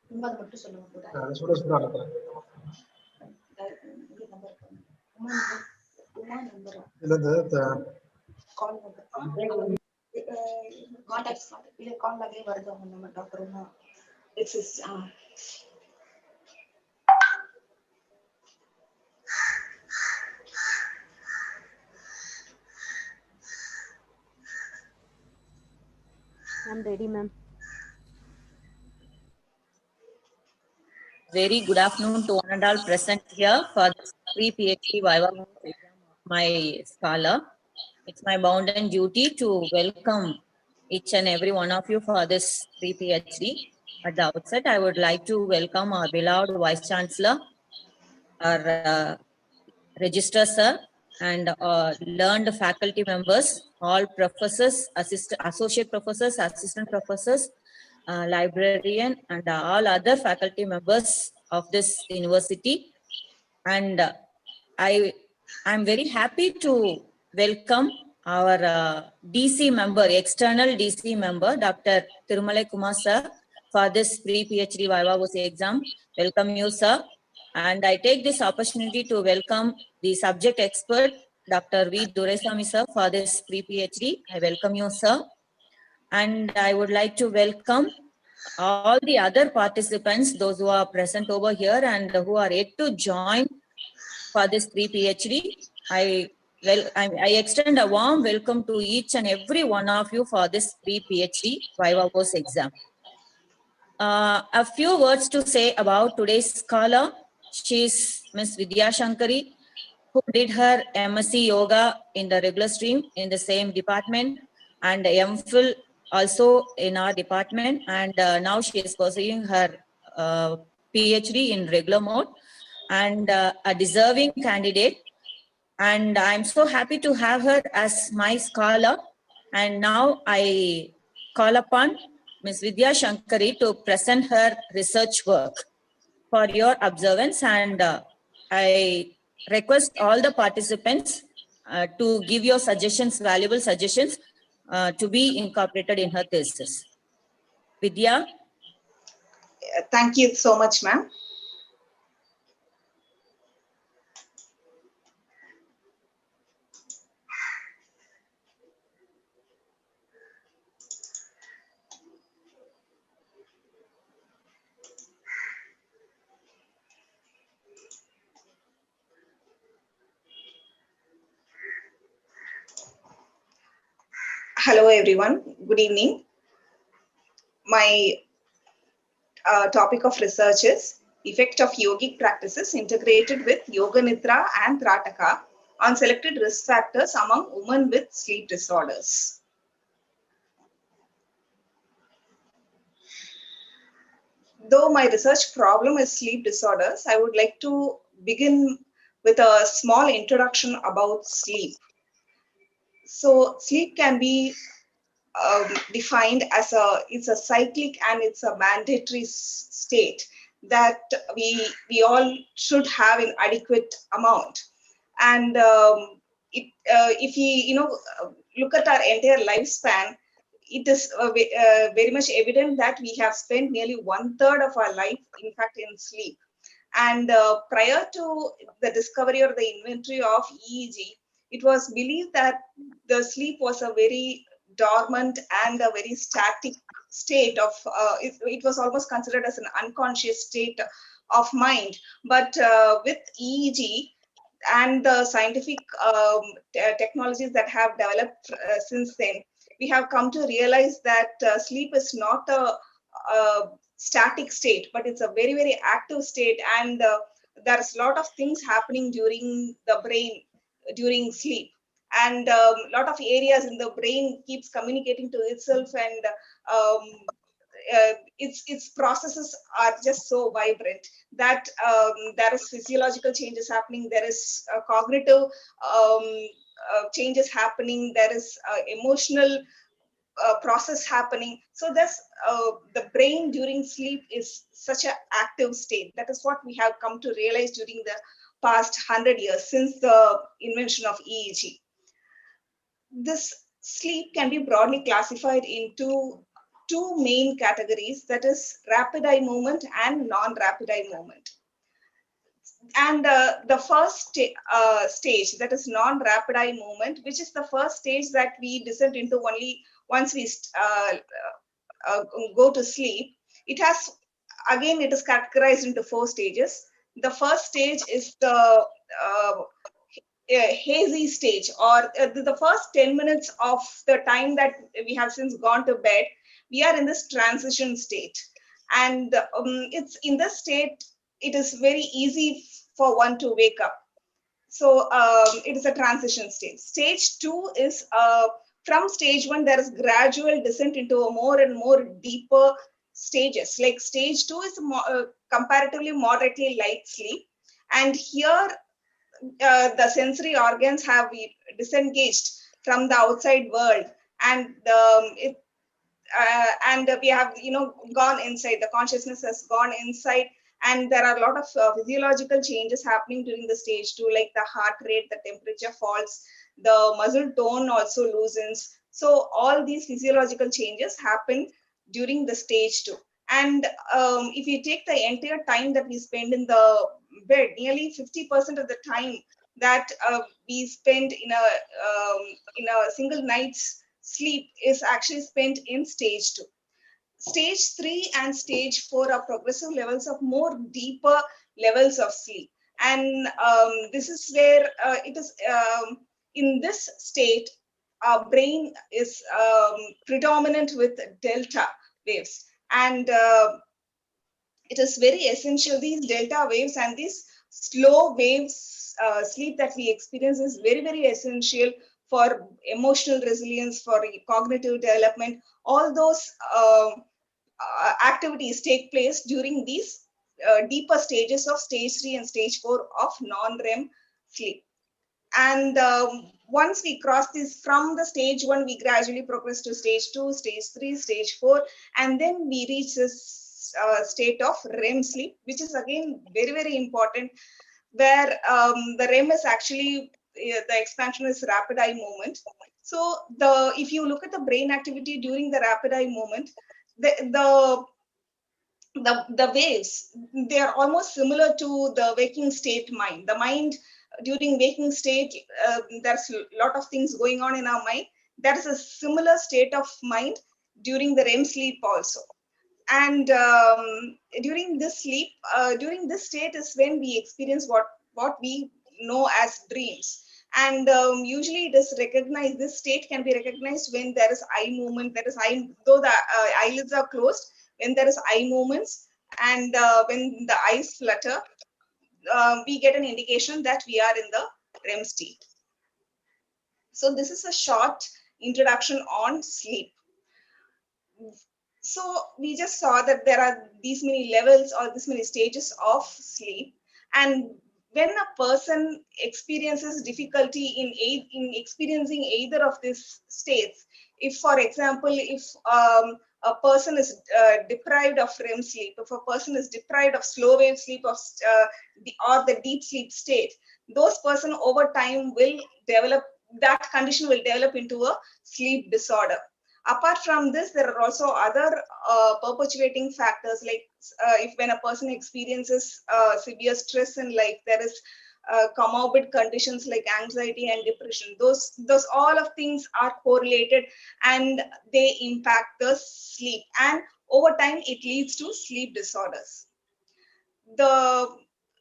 I'm ready, ma'am. Very good afternoon to one and all present here for this pre-PhD Viva-Voce exam of my scholar. It's my bounden duty to welcome each and every one of you for this pre-PhD. At the outset, I would like to welcome our beloved Vice Chancellor, our Registrar Sir, and learned faculty members, all professors, associate professors, assistant professors, librarian, and all other faculty members of this university. And I'm very happy to welcome our DC member, external DC member, Dr. Thirumalai Kumar sir, for this pre-PhD Viva-Voce exam. Welcome you, sir. And I take this opportunity to welcome the subject expert, Dr. V. Duresami sir, for this pre-PhD. I welcome you, sir. And I would like to welcome all the other participants, those who are present over here and who are yet to join for this pre-PhD. I extend a warm welcome to each and every one of you for this pre-PhD Viva-Voce exam. A few words to say about today's scholar. She's Ms.Vidhya Shankari, who did her MSc Yoga in the regular stream in the same department and MPhil also in our department. And now she is pursuing her PhD in regular mode and a deserving candidate. And I'm so happy to have her as my scholar. And now I call upon Ms. Vidhya Shankari to present her research work for your observance. And I request all the participants to give your suggestions, valuable suggestions to be incorporated in her thesis. Vidya? Thank you so much, ma'am. Hello, everyone. Good evening. My topic of research is effect of yogic practices integrated with Yoga Nidra and Trataka on selected risk factors among women with sleep disorders. Though my research problem is sleep disorders, I would like to begin with a small introduction about sleep. So sleep can be defined as it's a cyclic and it's a mandatory state that we all should have in adequate amount. And if we look at our entire lifespan, it is very much evident that we have spent nearly 1/3 of our life, in fact, in sleep. And prior to the discovery or the inventory of EEG, it was believed that the sleep was a very dormant and a very static state of, it was almost considered as an unconscious state of mind. But with EEG and the scientific technologies that have developed since then, we have come to realize that sleep is not a static state, but it's a very, very active state. And there's a lot of things happening during the brain during sleep. And a lot of areas in the brain keeps communicating to itself, and its processes are just so vibrant that there is physiological changes happening, there is cognitive changes happening, there is emotional process happening. So that's the brain during sleep is such an active state. That is what we have come to realize during the past 100 years since the invention of EEG. This sleep can be broadly classified into two main categories, that is rapid eye movement and non-rapid eye movement. And the first stage, that is non-rapid eye movement, which is the first stage that we descend into only once we uh, go to sleep. It has, again, it is categorized into four stages. The first stage is the hazy stage, or the first 10 minutes of the time that we have since gone to bed. We are in this transition state, and it's in this state it is very easy for one to wake up. So it is a transition stage. Stage two is from stage one, there is gradual descent into a more and more deeper stages. Like stage two is comparatively moderately light sleep. And here the sensory organs have disengaged from the outside world. And and we have gone inside, the consciousness has gone inside, and there are a lot of physiological changes happening during the stage two, like the heart rate, the temperature falls, the muscle tone also loosens. So all these physiological changes happen during the stage two. And if you take the entire time that we spend in the bed, nearly 50% of the time that we spend in a single night's sleep is actually spent in stage two. Stage three and stage four are progressive levels of more deeper levels of sleep. And this is where it is in this state, our brain is predominant with delta waves. And it is very essential, these delta waves and these slow waves sleep that we experience is very, very essential for emotional resilience, for cognitive development. All those activities take place during these deeper stages of stage 3 and stage 4 of non-REM sleep. And once we cross this from the stage 1, we gradually progress to stage 2, stage 3, stage 4, and then we reach this state of REM sleep, which is again very, very important, where the REM is actually, the expansion is rapid eye movement. So if you look at the brain activity during the rapid eye movement, the the waves, they are almost similar to the waking state mind. The mind during waking state, there's a lot of things going on in our mind. That is a similar state of mind during the REM sleep also. And during this sleep, during this state is when we experience what we know as dreams. And usually it is recognized, this state can be recognized when there is eye movement, there is eye, though the eyelids are closed, when there is eye movements, and when the eyes flutter, we get an indication that we are in the REM state. So this is a short introduction on sleep. So we just saw that there are these many levels or this many stages of sleep. And when a person experiences difficulty in experiencing either of these states, if, for example, if a person is deprived of REM sleep, if a person is deprived of slow wave sleep or the deep sleep state, those person over time will develop, that condition will develop into a sleep disorder. Apart from this, there are also other perpetuating factors, like if when a person experiences severe stress in life, there is comorbid conditions like anxiety and depression. Those all of things are correlated, and they impact the sleep, and over time it leads to sleep disorders. The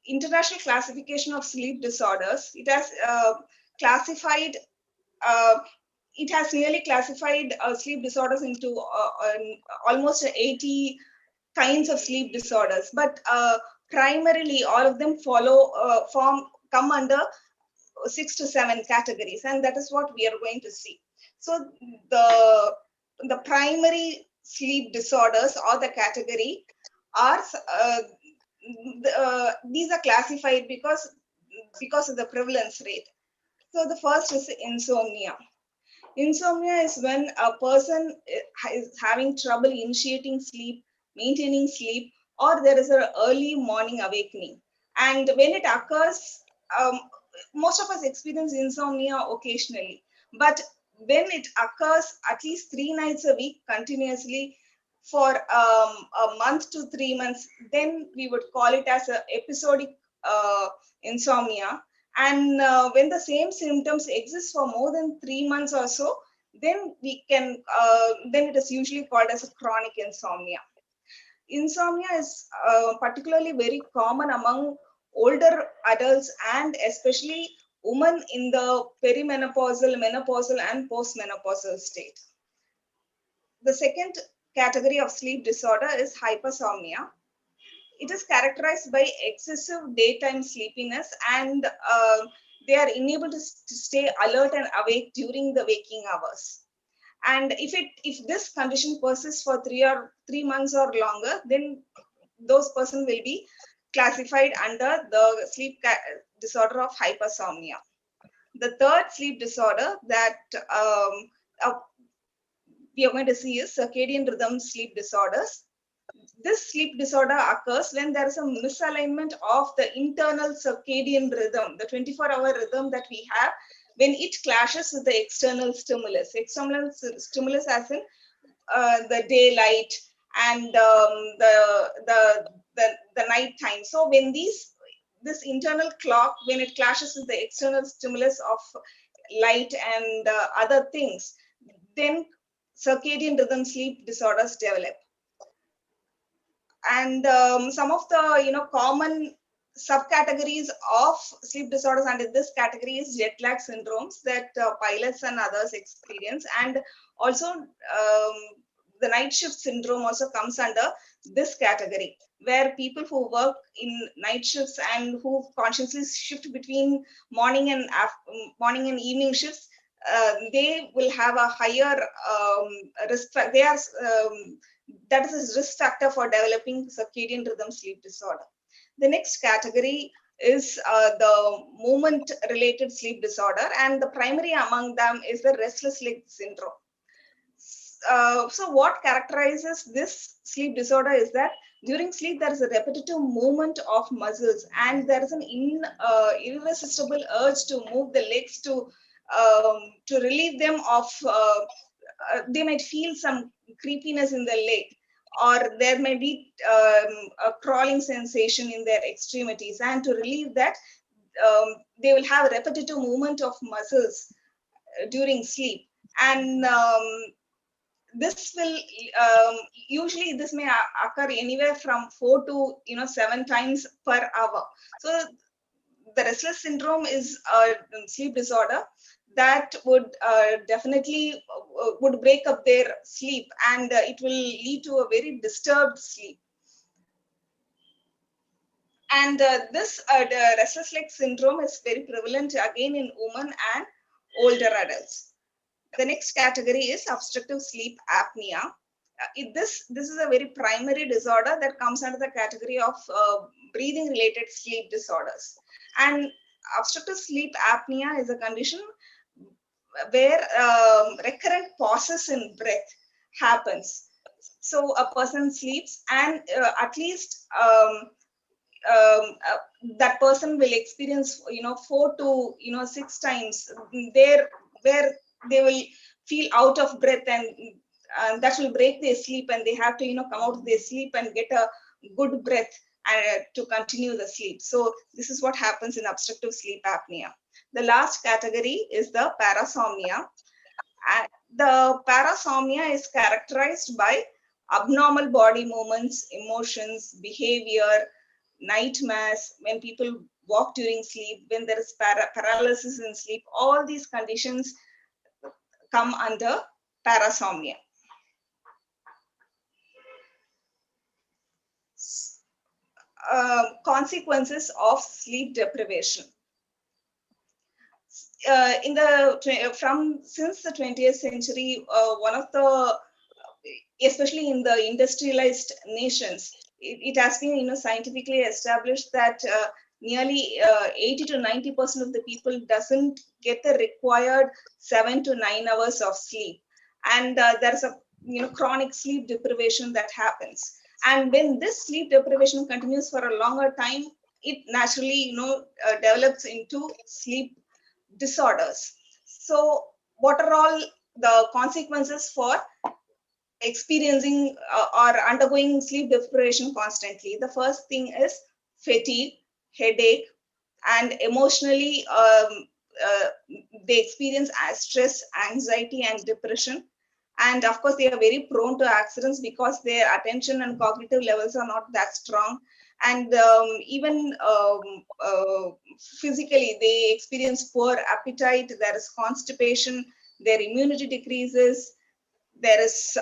International Classification of Sleep Disorders, it has classified uh, it has nearly classified sleep disorders into almost 80 kinds of sleep disorders, but primarily all of them come under 6 to 7 categories, and that is what we are going to see. So the primary sleep disorders or the category are these are classified because of the prevalence rate. So the first is insomnia. Insomnia is when a person is having trouble initiating sleep, maintaining sleep, or there is an early morning awakening. And when it occurs, um, most of us experience insomnia occasionally. But when it occurs at least 3 nights a week continuously, for a month to 3 months, then we would call it as a episodic insomnia. And when the same symptoms exist for more than 3 months or so, then we can then it is usually called as a chronic insomnia. Insomnia is particularly very common among older adults and especially women in the perimenopausal, menopausal, and postmenopausal state. The second category of sleep disorder is hypersomnia. It is characterized by excessive daytime sleepiness, and they are unable to stay alert and awake during the waking hours. And if this condition persists for 3 months or longer, then those person will be classified under the disorder of hypersomnia. The third sleep disorder that uh, we are going to see is circadian rhythm sleep disorders. This sleep disorder occurs when there is a misalignment of the internal circadian rhythm, the 24-hour rhythm that we have, when it clashes with the external stimulus. External stimulus as in the daylight and the night time. So when this internal clock, when it clashes with the external stimulus of light and other things, then circadian rhythm sleep disorders develop. And some of the common subcategories of sleep disorders under this category is jet lag syndromes that pilots and others experience, and also the night shift syndrome also comes under this category, where people who work in night shifts and who consciously shift between morning and evening shifts, they will have a higher risk. They are that is a risk factor for developing circadian rhythm sleep disorder. The next category is the movement related sleep disorder, and the primary among them is the restless leg syndrome. So what characterizes this sleep disorder is that during sleep there is a repetitive movement of muscles, and there is an irresistible urge to move the legs to relieve them of they might feel some creepiness in the leg, or there may be a crawling sensation in their extremities, and to relieve that they will have repetitive movement of muscles during sleep. And this will usually this may occur anywhere from 4 to 7 times per hour. So the restless syndrome is a sleep disorder that would definitely would break up their sleep, and it will lead to a very disturbed sleep. And the restless leg syndrome is very prevalent again in women and older adults. The next category is obstructive sleep apnea. This is a very primary disorder that comes under the category of breathing related sleep disorders. And obstructive sleep apnea is a condition where recurrent pauses in breath happens. So a person sleeps, and at least that person will experience 4 to 6 times there where they will feel out of breath, and that will break their sleep, and they have to come out of their sleep and get a good breath to continue the sleep. So this is what happens in obstructive sleep apnea. The last category is the parasomnia. The parasomnia is characterized by abnormal body movements, emotions, behavior, nightmares, when people walk during sleep, when there is paralysis in sleep. All these conditions come under parasomnia. Consequences of sleep deprivation. Since the 20th century, one of the, especially in the industrialized nations, it has been scientifically established that nearly 80 to 90% of the people doesn't get the required 7 to 9 hours of sleep, and there's a chronic sleep deprivation that happens. And when this sleep deprivation continues for a longer time, it naturally develops into sleep disorders. So what are all the consequences for experiencing or undergoing sleep deprivation constantly. The first thing is fatigue, headache, and emotionally they experience stress, anxiety, and depression. And of course, they are very prone to accidents because their attention and cognitive levels are not that strong. And even physically, they experience poor appetite, there is constipation, their immunity decreases, there is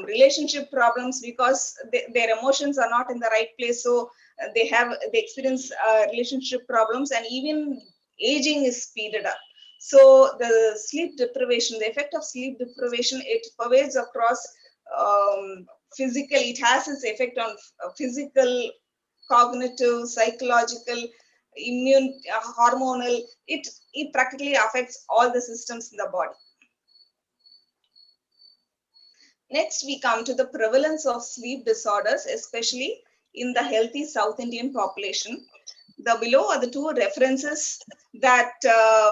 relationship problems because their emotions are not in the right place, so they experience relationship problems, and even aging is speeded up. So the sleep deprivation, the effect of sleep deprivation, it pervades across physical, it has its effect on physical, cognitive, psychological, immune, hormonal, it practically affects all the systems in the body. Next, we come to the prevalence of sleep disorders, especially in the healthy South Indian population. The below are the two references that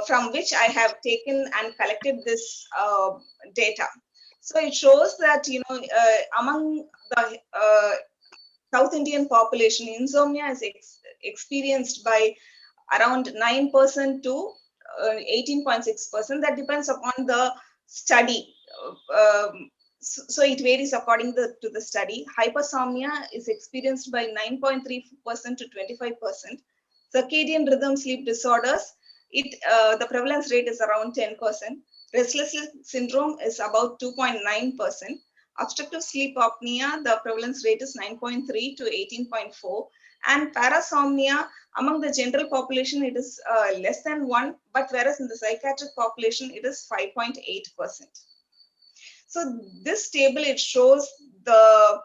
from which I have taken and collected this data. So it shows that among the South Indian population, insomnia is experienced by around 9% to 18.6%. That depends upon the study. So it varies according to the study. Hypersomnia is experienced by 9.3% to 25%. Circadian rhythm sleep disorders, the prevalence rate is around 10%. Restless sleep syndrome is about 2.9%. Obstructive sleep apnea, the prevalence rate is 9.3 to 18.4. And parasomnia, among the general population, it is less than 1, but whereas in the psychiatric population, it is 5.8%. So this table, it shows the,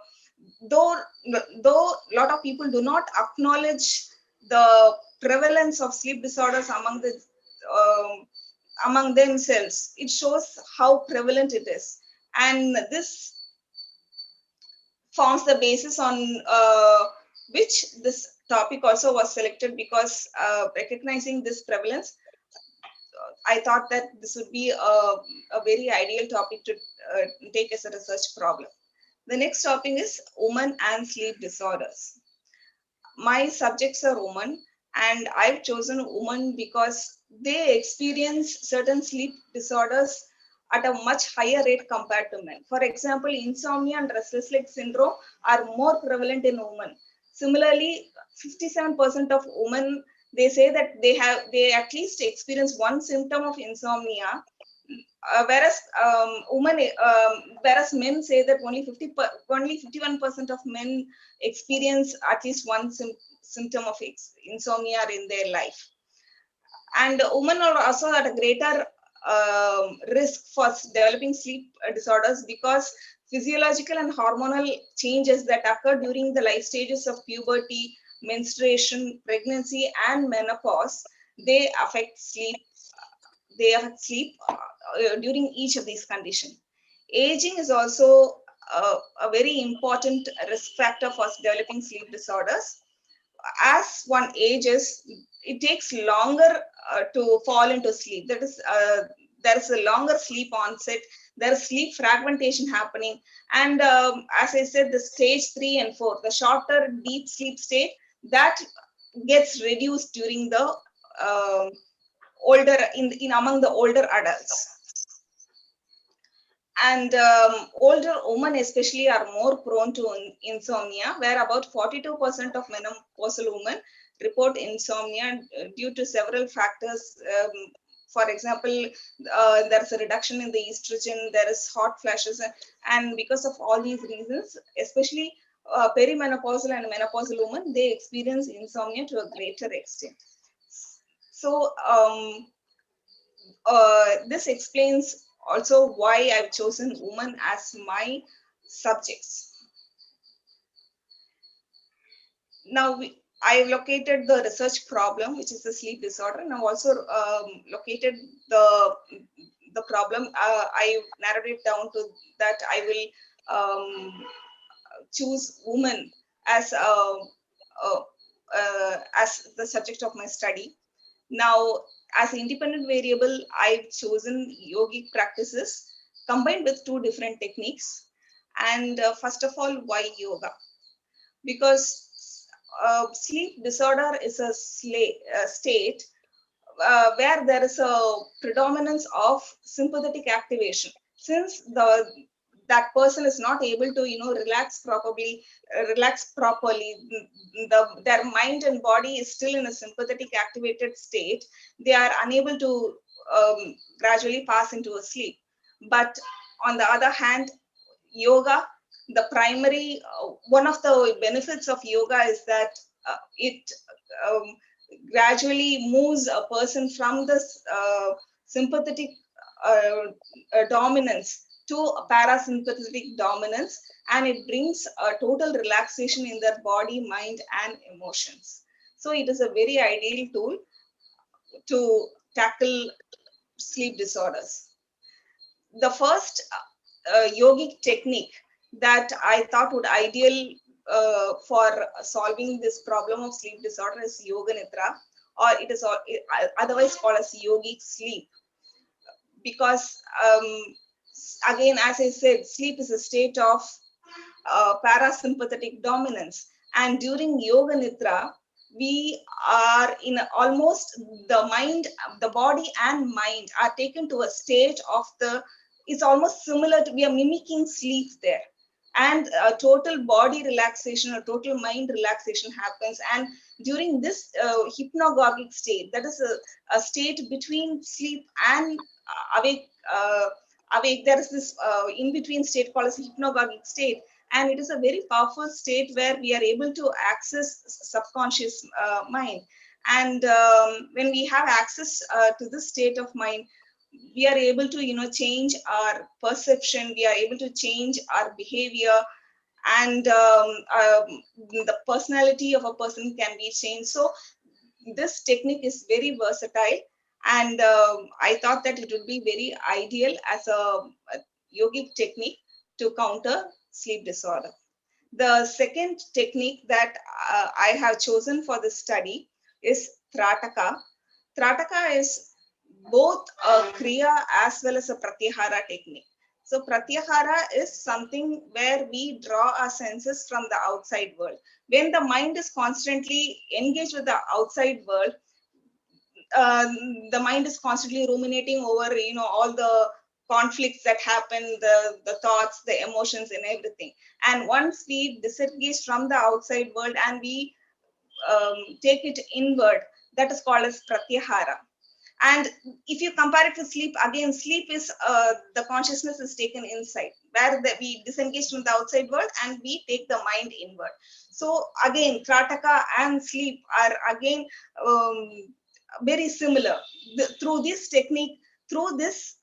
though a lot of people do not acknowledge the prevalence of sleep disorders among themselves, it shows how prevalent it is. And this forms the basis on which this topic also was selected, because recognizing this prevalence, I thought that this would be a very ideal topic to take as a research problem. The next topic is women and sleep disorders. My subjects are women, and I've chosen women because they experience certain sleep disorders at a much higher rate compared to men. For example, insomnia and restless leg syndrome are more prevalent in women. Similarly, 57% of women, they say that they at least experience one symptom of insomnia, whereas men say that only 51% of men experience at least one symptom of insomnia in their life. And women are also at a greater risk for developing sleep disorders because physiological and hormonal changes that occur during the life stages of puberty, menstruation, pregnancy, and menopause, they affect sleep. During each of these conditions. Aging is also a very important risk factor for developing sleep disorders. As one ages, it takes longer to fall into sleep. There is a longer sleep onset. There is sleep fragmentation happening, and as I said, the stage 3 and 4, the shorter deep sleep state, that gets reduced during the older in among the older adults. And older women especially are more prone to insomnia, where about 42% of menopausal women report insomnia due to several factors. For example, there's a reduction in the estrogen, there is hot flashes, and because of all these reasons, especially perimenopausal and menopausal women, they experience insomnia to a greater extent. So this explains also why I've chosen women as my subjects. Now I've located the research problem, which is the sleep disorder, and I've also located the problem. I narrowed it down to that I will choose women as the subject of my study. Now, as independent variable, I've chosen yogic practices combined with two different techniques. And first of all, why yoga? Because sleep disorder is a state where there is a predominance of sympathetic activation. Since that person is not able to relax properly, their mind and body is still in a sympathetic activated state, they are unable to gradually pass into a sleep. But on the other hand, yoga, the primary one of the benefits of yoga is that it um, gradually moves a person from this sympathetic uh, dominance to a parasympathetic dominance, and it brings a total relaxation in their body, mind, and emotions. So it is a very ideal tool to tackle sleep disorders. The first yogic technique that I thought would ideal for solving this problem of sleep disorder is yoga nidra, or it is otherwise called as yogic sleep. Because again, as I said, sleep is a state of parasympathetic dominance, and during yoga nidra, we are in almost the mind, the body and mind are taken to a state of the, it's almost similar to, we are mimicking sleep there, and a total body relaxation or total mind relaxation happens. And during this hypnagogic state, that is a state between sleep and awake, awake, there is this in between state called as hypnagogic state, and it is a very powerful state where we are able to access subconscious mind. And when we have access to this state of mind, we are able to change our perception, we are able to change our behavior, and the personality of a person can be changed. So this technique is very versatile, and I thought that it would be very ideal as a yogic technique to counter sleep disorder. The second technique that I have chosen for this study is Trataka. Trataka is both a Kriya as well as a Pratyahara technique. So Pratyahara is something where we draw our senses from the outside world. When the mind is constantly engaged with the outside world, uh, the mind is constantly ruminating over all the conflicts that happen, the thoughts, the emotions, and everything. And once we disengage from the outside world and we take it inward, that is called as pratyahara. And if you compare it to sleep, again, sleep is the consciousness is taken inside, where we disengage from the outside world and we take the mind inward. So again, Krataka and sleep are again very similar. Through this technique, through this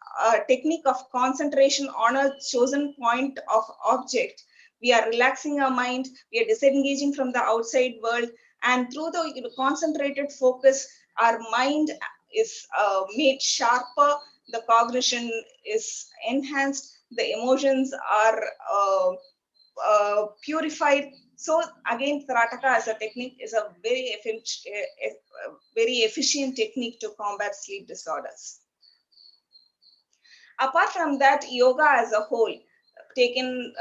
technique of concentration on a chosen point of object, we are relaxing our mind, we are disengaging from the outside world, and through the concentrated focus, our mind is made sharper, the cognition is enhanced, the emotions are purified. So again, Tarataka as a technique is a very efficient technique to combat sleep disorders. Apart from that, yoga as a whole, taken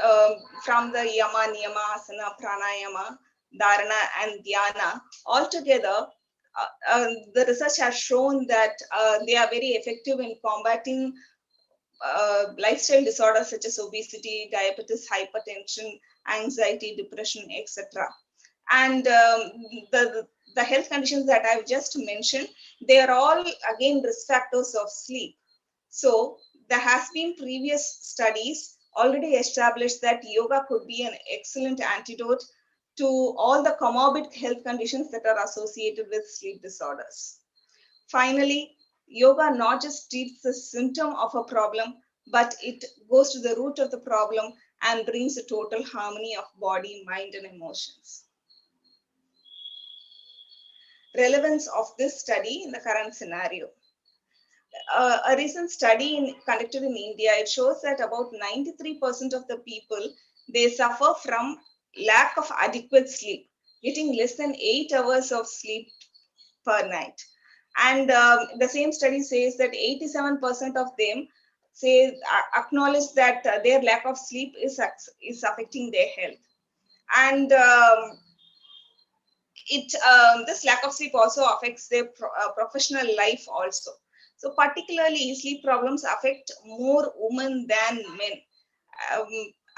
from the yama, niyama, asana, pranayama, dharana, and dhyana, altogether, the research has shown that they are very effective in combating lifestyle disorders such as obesity, diabetes, hypertension, anxiety, depression, etc. And the health conditions that I've just mentioned, they are all again risk factors of sleep. So there has been previous studies already established that yoga could be an excellent antidote to all the comorbid health conditions that are associated with sleep disorders. Finally, yoga not just treats the symptom of a problem, but it goes to the root of the problem and brings a total harmony of body, mind, and emotions. Relevance of this study in the current scenario. A recent study conducted in India, it shows that about 93% of the people, they suffer from lack of adequate sleep, getting less than 8 hours of sleep per night. And the same study says that 87% of them say acknowledge that their lack of sleep is affecting their health. And this lack of sleep also affects their professional life also. So particularly sleep problems affect more women than men. um,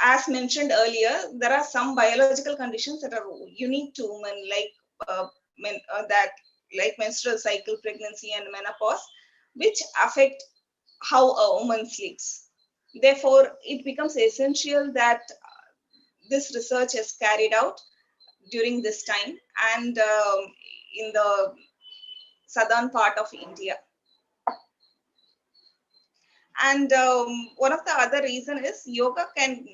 as mentioned earlier, there are some biological conditions that are unique to women, like that like menstrual cycle, pregnancy and menopause, which affect how a woman sleeps. Therefore it becomes essential that this research is carried out during this time, and in the southern part of India. And one of the other reason is yoga can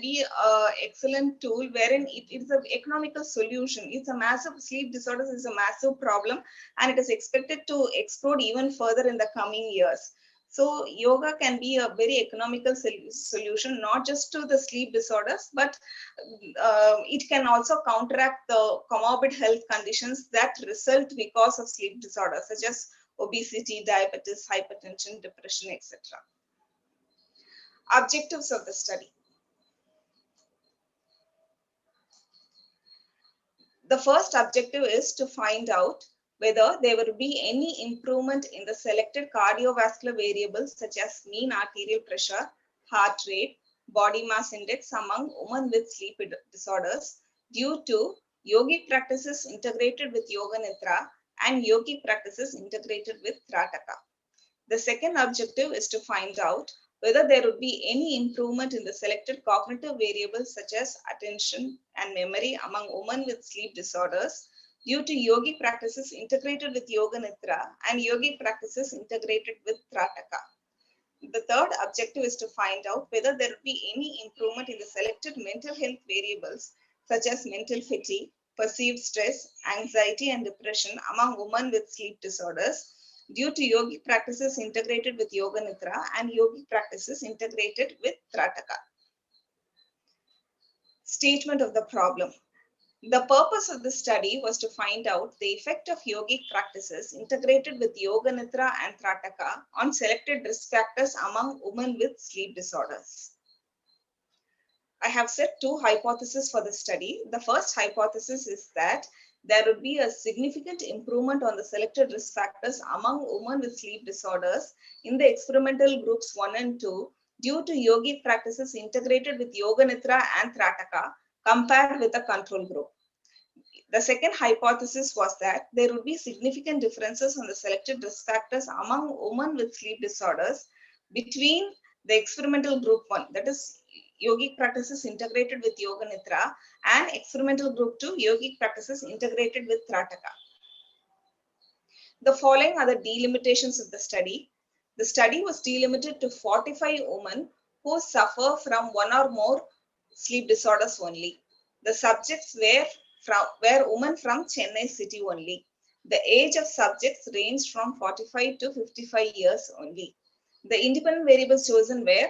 be a excellent tool wherein it is an economical solution. It's a massive sleep disorders is a massive problem, and it is expected to explode even further in the coming years. So yoga can be a very economical solution, not just to the sleep disorders, but it can also counteract the comorbid health conditions that result because of sleep disorders, such as obesity, diabetes, hypertension, depression, etc. Objectives of the study. The first objective is to find out whether there will be any improvement in the selected cardiovascular variables such as mean arterial pressure, heart rate, body mass index among women with sleep disorders due to yogic practices integrated with Yoga Nidra and yogic practices integrated with Trataka. The second objective is to find out whether there would be any improvement in the selected cognitive variables such as attention and memory among women with sleep disorders due to yogic practices integrated with Yoga Nidra and yogic practices integrated with Trataka. The third objective is to find out whether there will be any improvement in the selected mental health variables such as mental fatigue, perceived stress, anxiety, and depression among women with sleep disorders due to yogic practices integrated with Yoga Nidra and yogic practices integrated with Trataka. Statement of the problem. The purpose of the study was to find out the effect of yogic practices integrated with Yoga Nidra and Trataka on selected risk factors among women with sleep disorders. I have set two hypotheses for the study. The first hypothesis is that there would be a significant improvement on the selected risk factors among women with sleep disorders in the experimental groups 1 and 2 due to yogic practices integrated with Yoga Nidra and Trataka compared with the control group. The second hypothesis was that there would be significant differences on the selected risk factors among women with sleep disorders between the experimental group 1, that is yogic practices integrated with Yoga Nidra, and experimental group 2, yogic practices integrated with Trataka. The following are the delimitations of the study. The study was delimited to 45 women who suffer from one or more sleep disorders only. The subjects were women from Chennai city only. The age of subjects ranged from 45 to 55 years only. The independent variables chosen were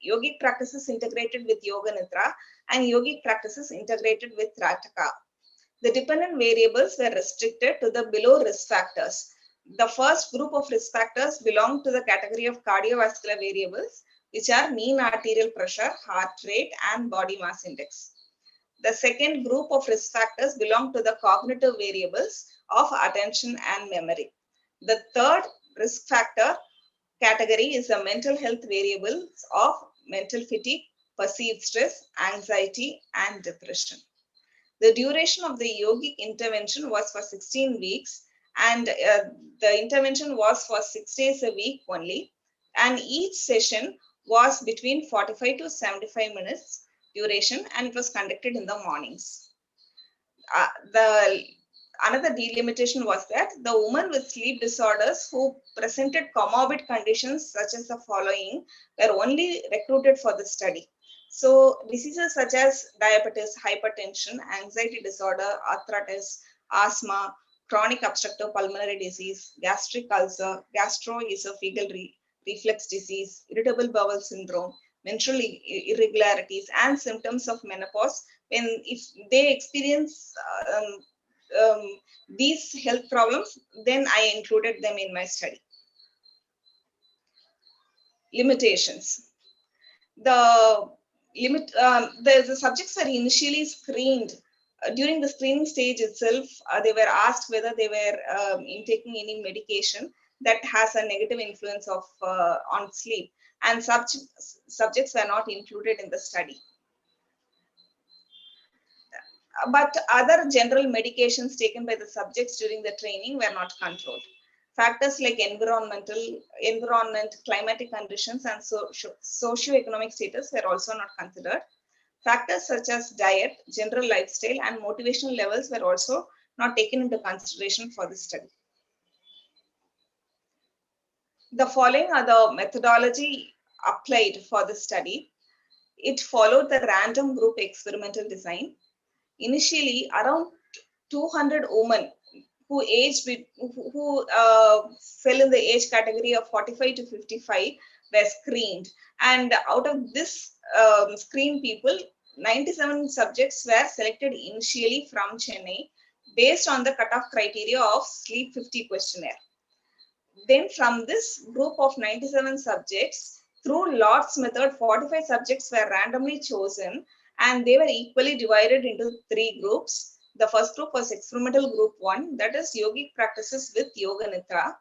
yogic practices integrated with Yoga Nidra and yogic practices integrated with Trataka. The dependent variables were restricted to the below risk factors. The first group of risk factors belong to the category of cardiovascular variables, which are mean arterial pressure, heart rate, and body mass index. The second group of risk factors belong to the cognitive variables of attention and memory. The third risk factor category is the mental health variables of mental fatigue, perceived stress, anxiety, and depression. The duration of the yogic intervention was for 16 weeks, and the intervention was for 6 days a week only, and each session was between 45 to 75 minutes duration, and it was conducted in the mornings. The another delimitation was that the women with sleep disorders who presented comorbid conditions such as the following were only recruited for the study. So diseases such as diabetes, hypertension, anxiety disorder, arthritis, asthma, chronic obstructive pulmonary disease, gastric ulcer, gastroesophageal reflux disease, irritable bowel syndrome, menstrual irregularities, and symptoms of menopause, when if they experience these health problems, then I included them in my study. limitations. The subjects were initially screened. During the screening stage itself, they were asked whether they were taking any medication that has a negative influence of on sleep, and subjects were not included in the study. But other general medications taken by the subjects during the training were not controlled. Factors like environment, climatic conditions, and socioeconomic status were also not considered. Factors such as diet, general lifestyle, and motivational levels were also not taken into consideration for the study. The following are the methodology applied for the study. It followed the random group experimental design. Initially, around 200 women who fell in the age category of 45 to 55 were screened, and out of this screened people, 97 subjects were selected initially from Chennai based on the cutoff criteria of Sleep 50 questionnaire. Then from this group of 97 subjects, through Lot's method, 45 subjects were randomly chosen, and they were equally divided into 3 groups. The first group was experimental group 1, that is yogic practices with Yoga Nidra,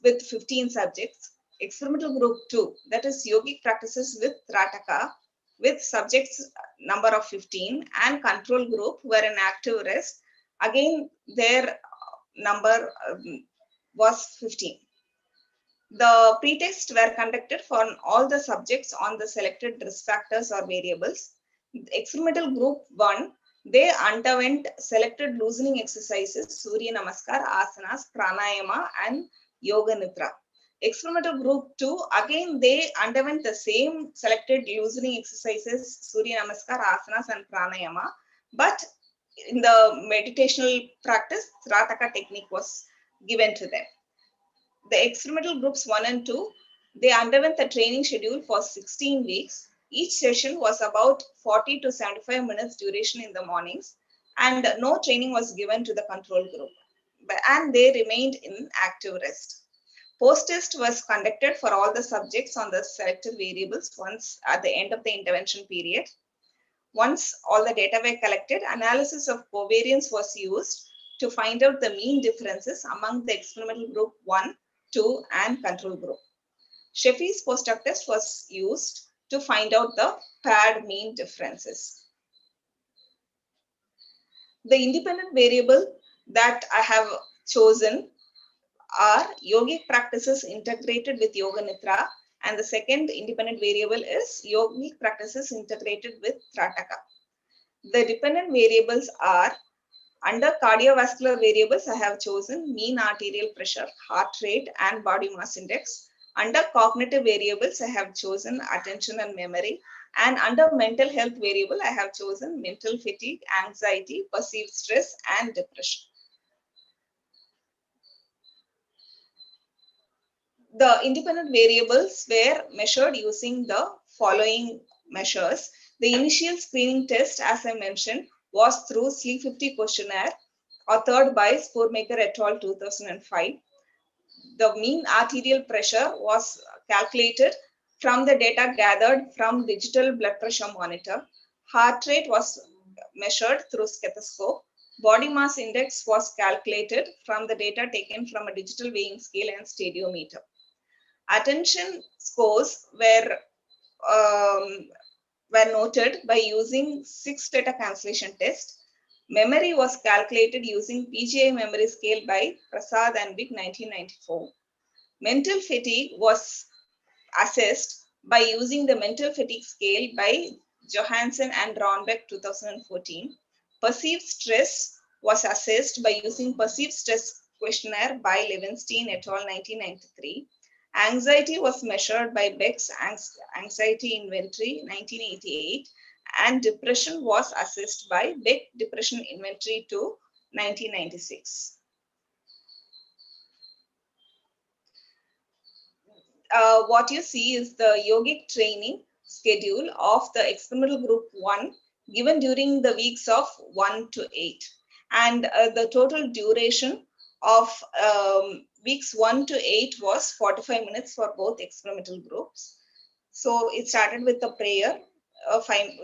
with 15 subjects. Experimental group 2, that is yogic practices with Trataka, with subjects number of 15, and control group were in active rest. Again, their number was 15. The pretests were conducted for all the subjects on the selected risk factors or variables. Experimental group 1, they underwent selected loosening exercises, Surya Namaskar, Asanas, Pranayama, and Yoga Nidra. Experimental group 2, again they underwent the same selected loosening exercises, Surya Namaskar, Asanas, and Pranayama, but in the meditational practice, Rataka technique was given to them. The experimental groups 1 and 2, they underwent the training schedule for 16 weeks. Each session was about 40 to 75 minutes duration in the mornings, and no training was given to the control group, and they remained in active rest. Post-test was conducted for all the subjects on the selected variables once at the end of the intervention period. Once all the data were collected, analysis of covariance was used to find out the mean differences among the experimental group 1, 2, and control group. Sheffie's post-hoc test was used to find out the paired mean differences. The independent variable that I have chosen are yogic practices integrated with Yoga Nidra, and the second independent variable is yogic practices integrated with Trataka. The dependent variables are, under cardiovascular variables, I have chosen mean arterial pressure, heart rate, and body mass index. Under cognitive variables, I have chosen attention and memory. And under mental health variable, I have chosen mental fatigue, anxiety, perceived stress, and depression. The independent variables were measured using the following measures. The initial screening test, as I mentioned, was through Sleep 50 questionnaire, authored by Spoormaker et al. 2005. The mean arterial pressure was calculated from the data gathered from digital blood pressure monitor. Heart rate was measured through stethoscope. Body mass index was calculated from the data taken from a digital weighing scale and stadiometer. Attention scores were noted by using 6 data cancellation test. Memory was calculated using PGI memory scale by Prasad and Vic 1994. Mental fatigue was assessed by using the mental fatigue scale by Johansson and Ronbeck 2014. Perceived stress was assessed by using perceived stress questionnaire by Levenstein et al. 1993. Anxiety was measured by Beck's Anxiety Inventory 1988, and depression was assessed by Beck Depression Inventory 2 1996. What you see is the yogic training schedule of the experimental group 1 given during the weeks of 1 to 8. And the total duration of weeks 1 to 8 was 45 minutes for both experimental groups. So it started with a prayer,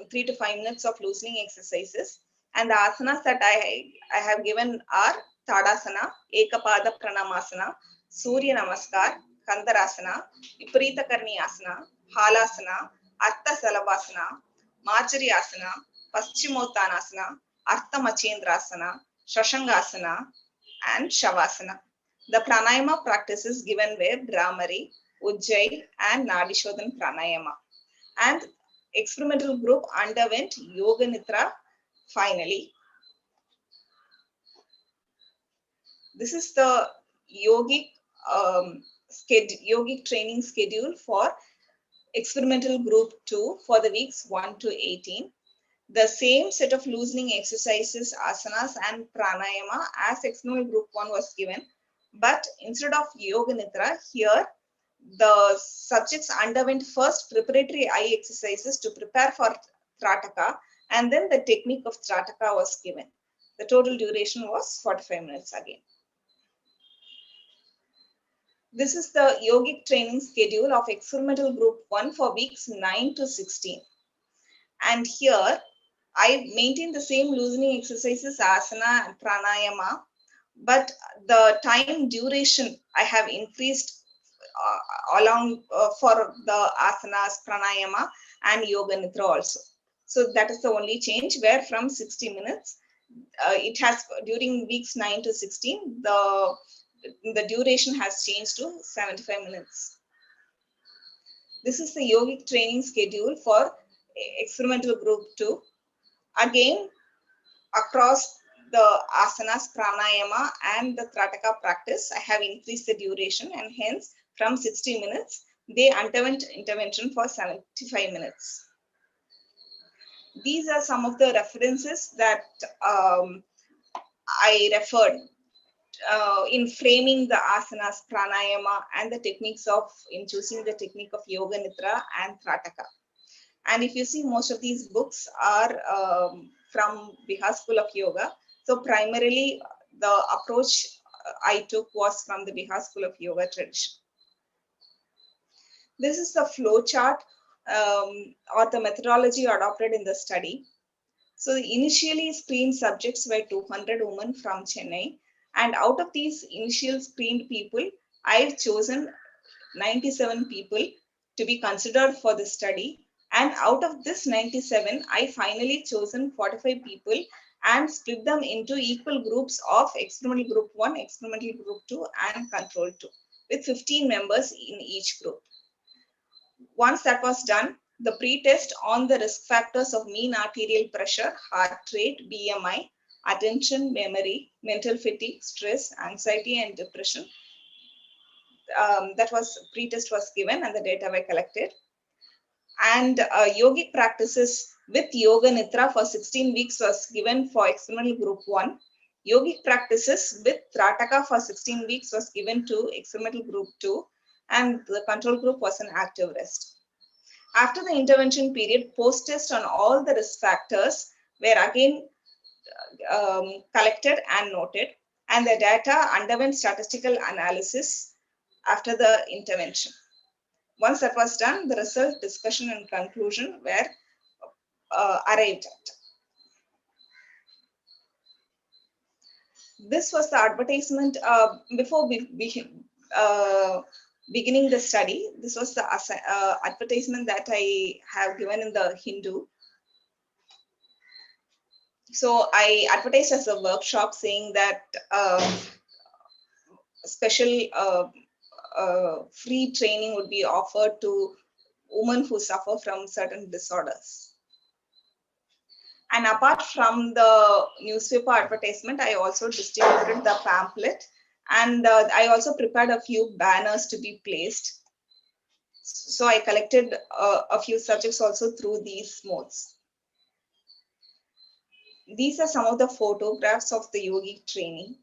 3 to 5 minutes of loosening exercises. And the asanas that I have given are Tadasana, Ekapada Pranamasana, Surya Namaskar, Kandarasana, Viparita Karni Asana, Halasana, Artha Salabhasana, Marjari Asana, Paschimottanasana, Artha Machendrasana, Shashangasana, and Shavasana. The pranayama practices given were Brahmari, Ujjayi, and Nadishodhan pranayama. And experimental group underwent Yoga Nitra finally. This is the yogic yogic training schedule for experimental group 2 for the weeks 1 to 18. The same set of loosening exercises, asanas and pranayama as experimental group 1 was given. But instead of Yoga Nitra, here the subjects underwent first preparatory eye exercises to prepare for Trataka, and then the technique of Trataka was given. The total duration was 45 minutes again. This is the yogic training schedule of experimental group 1 for weeks 9 to 16. And here I maintain the same loosening exercises, asana and pranayama, but the time duration I have increased along for the asanas, pranayama and yoga nidra also. So that is the only change, where from 60 minutes, it has during weeks 9 to 16, the duration has changed to 75 minutes. This is the yogic training schedule for experimental group 2. Again, across the asanas, pranayama and the Trataka practice, I have increased the duration, and hence from 60 minutes, they underwent intervention for 75 minutes. These are some of the references that I referred in framing the asanas, pranayama and the techniques in choosing the technique of Yoga Nidra and Trataka. And if you see, most of these books are from Bihar School of Yoga. So primarily the approach I took was from the Bihar School of Yoga tradition. This is the flow chart or the methodology adopted in the study. So the initially screened subjects were 200 women from Chennai. And out of these initial screened people, I've chosen 97 people to be considered for the study. And out of this 97, I finally chosen 45 people and split them into equal groups of experimental group 1, experimental group 2, and control 2, with 15 members in each group. Once that was done, the pre-test on the risk factors of mean arterial pressure, heart rate, BMI, attention, memory, mental fatigue, stress, anxiety, and depression, that was pre-test was given and the data were collected. And yogic practices with Yoga Nidra for 16 weeks was given for experimental group 1. Yogic practices with Trataka for 16 weeks was given to experimental group 2, and the control group was an active rest. After the intervention period, post-test on all the risk factors were again collected and noted, and the data underwent statistical analysis after the intervention. Once that was done, the result, discussion, and conclusion were arrived at. This was the advertisement before beginning the study. This was the advertisement that I have given in the Hindu. So I advertised as a workshop saying that special free training would be offered to women who suffer from certain disorders. And apart from the newspaper advertisement, I also distributed the pamphlet, and I also prepared a few banners to be placed. So I collected a few subjects also through these modes. These are some of the photographs of the yogic training.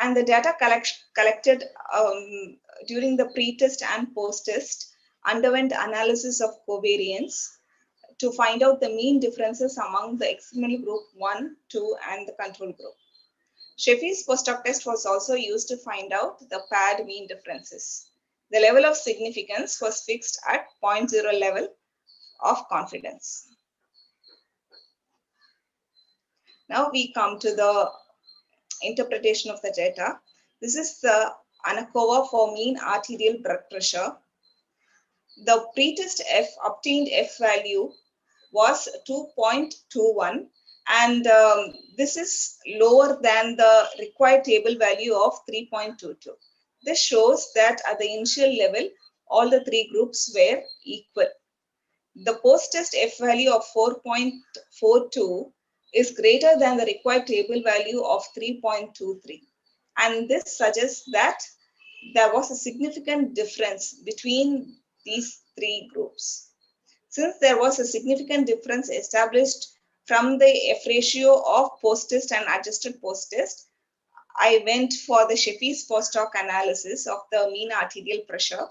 And the data collected during the pre-test and post-test underwent analysis of covariance to find out the mean differences among the experimental group 1, 2, and the control group. Sheffield's postdoc test was also used to find out the paired mean differences. The level of significance was fixed at 0.0 level of confidence. Now we come to the interpretation of the data. This is the ANACOVA for mean arterial blood pressure. The pretest obtained F value was 2.21, and this is lower than the required table value of 3.22. This shows that at the initial level, all the three groups were equal. The post-test F value of 4.42 is greater than the required table value of 3.23. And this suggests that there was a significant difference between these three groups. Since there was a significant difference established from the F ratio of post-test and adjusted post-test, I went for the Sheffield's post-hoc analysis of the mean arterial pressure.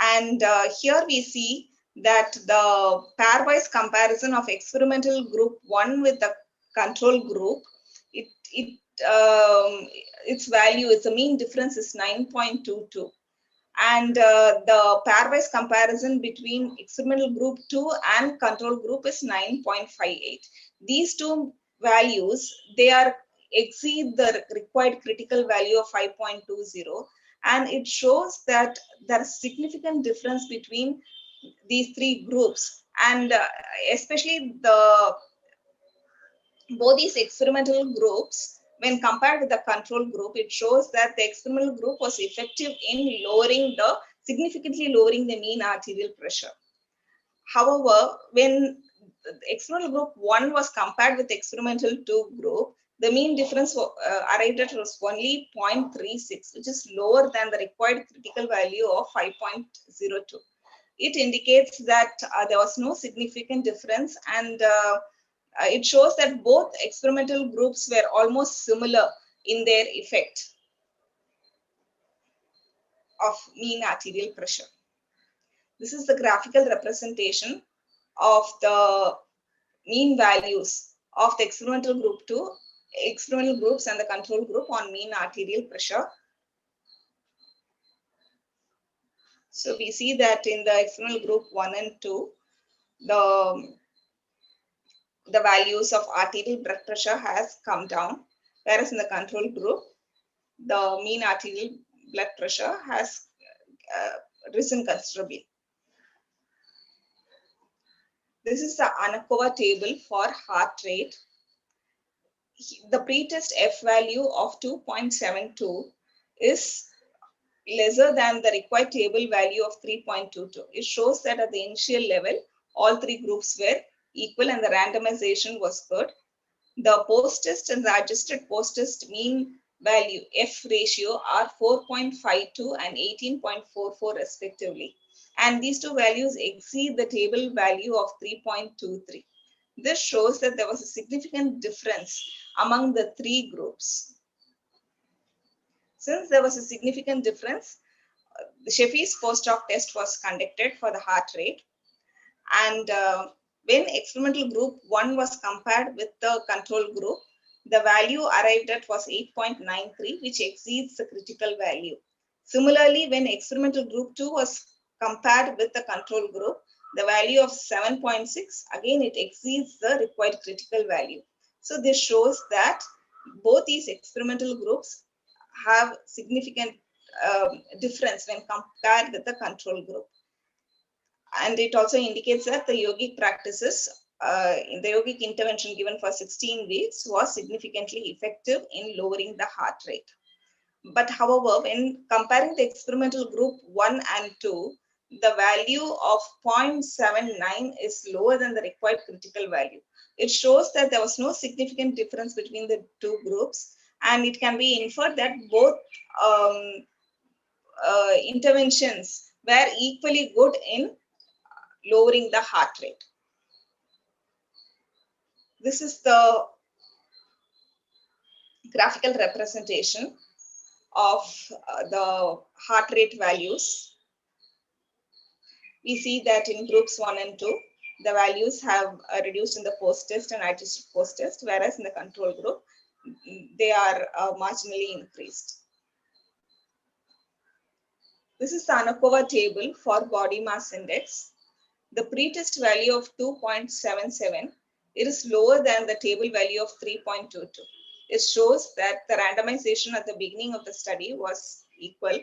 And here we see that the pairwise comparison of experimental group 1 with the control group, its value, its mean difference is 9.22. And the pairwise comparison between experimental group 2 and control group is 9.58. These two values, they exceed the required critical value of 5.20, and it shows that there is significant difference between these three groups, and especially both these experimental groups, when compared with the control group, it shows that the experimental group was effective in significantly lowering the mean arterial pressure. However, when experimental group 1 was compared with experimental 2 group, the mean difference arrived at was only 0.36, which is lower than the required critical value of 5.02. It indicates that there was no significant difference, and it shows that both experimental groups were almost similar in their effect of mean arterial pressure. This is the graphical representation of the mean values of the experimental group 2, experimental groups, and the control group on mean arterial pressure. So we see that in the experimental group 1 and 2, the values of arterial blood pressure has come down, whereas in the control group, the mean arterial blood pressure has risen considerably. This is the ANACOVA table for heart rate. The pretest F value of 2.72 is lesser than the required table value of 3.22. It shows that at the initial level, all three groups were equal and the randomization was good. The post-test and the adjusted post-test mean value F ratio are 4.52 and 18.44 respectively. And these two values exceed the table value of 3.23. This shows that there was a significant difference among the three groups. Since there was a significant difference, the Sheffield's post-hoc test was conducted for the heart rate. And when experimental group 1 was compared with the control group, the value arrived at was 8.93, which exceeds the critical value. Similarly, when experimental group 2 was compared with the control group, the value of 7.6, again it exceeds the required critical value. So this shows that both these experimental groups have significant difference when compared with the control group. And it also indicates that the yogic practices in the yogic intervention given for 16 weeks was significantly effective in lowering the heart rate. But however, when comparing the experimental group 1 and 2, the value of 0.79 is lower than the required critical value. It shows that there was no significant difference between the two groups, and it can be inferred that both interventions were equally good in lowering the heart rate. This is the graphical representation of the heart rate values. We see that in groups 1 and 2, the values have reduced in the post-test and adjusted post-test, whereas in the control group, they are marginally increased. This is the ANOVA table for body mass index. The pre-test value of 2.77, it is lower than the table value of 3.22. It shows that the randomization at the beginning of the study was equal.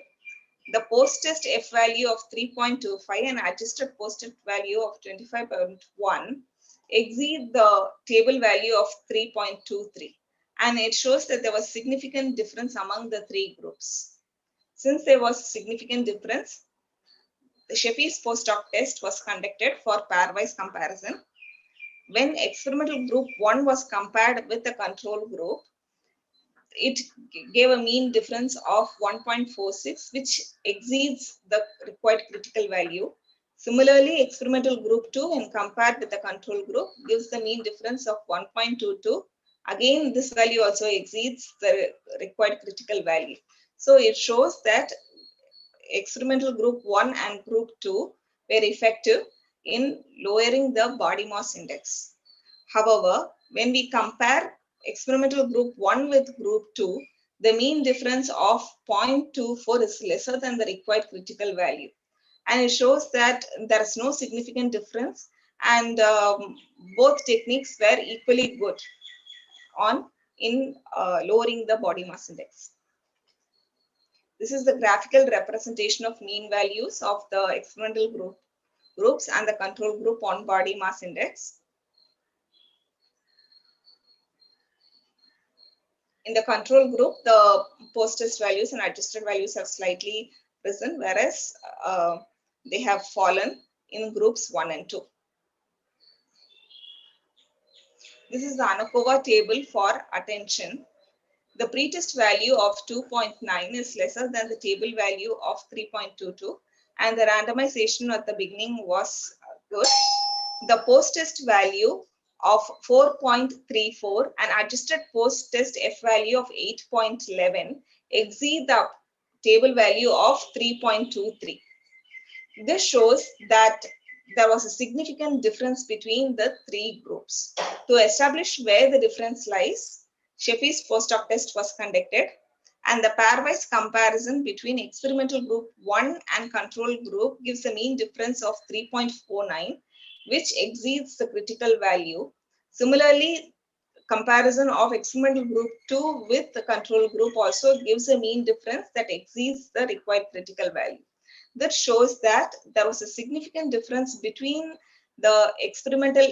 The post-test F value of 3.25 and adjusted post-test value of 25.1 exceed the table value of 3.23. And it shows that there was significant difference among the three groups. Since there was significant difference, the Sheffield's post-hoc test was conducted for pairwise comparison. When experimental group 1 was compared with the control group, it gave a mean difference of 1.46, which exceeds the required critical value. Similarly, experimental group 2, when compared with the control group, gives the mean difference of 1.22. Again, this value also exceeds the required critical value. So it shows that experimental group 1 and group 2 were effective in lowering the body mass index. However, when we compare experimental group 1 with group 2, the mean difference of 0.24 is lesser than the required critical value. And it shows that there is no significant difference, and both techniques were equally good in lowering the body mass index. This is the graphical representation of mean values of the experimental groups and the control group on body mass index. In the control group, the post-test values and adjusted values have slightly risen, whereas they have fallen in groups 1 and 2. This is the ANOVA table for attention. The pretest value of 2.9 is lesser than the table value of 3.22, and the randomization at the beginning was good. The post-test value of 4.34 and adjusted post-test F value of 8.11 exceed the table value of 3.23. This shows that there was a significant difference between the three groups. To establish where the difference lies, Sheffield's post-hoc test was conducted, and the pairwise comparison between experimental group 1 and control group gives a mean difference of 3.49, which exceeds the critical value. Similarly, comparison of experimental group 2 with the control group also gives a mean difference that exceeds the required critical value. That shows that there was a significant difference between the experimental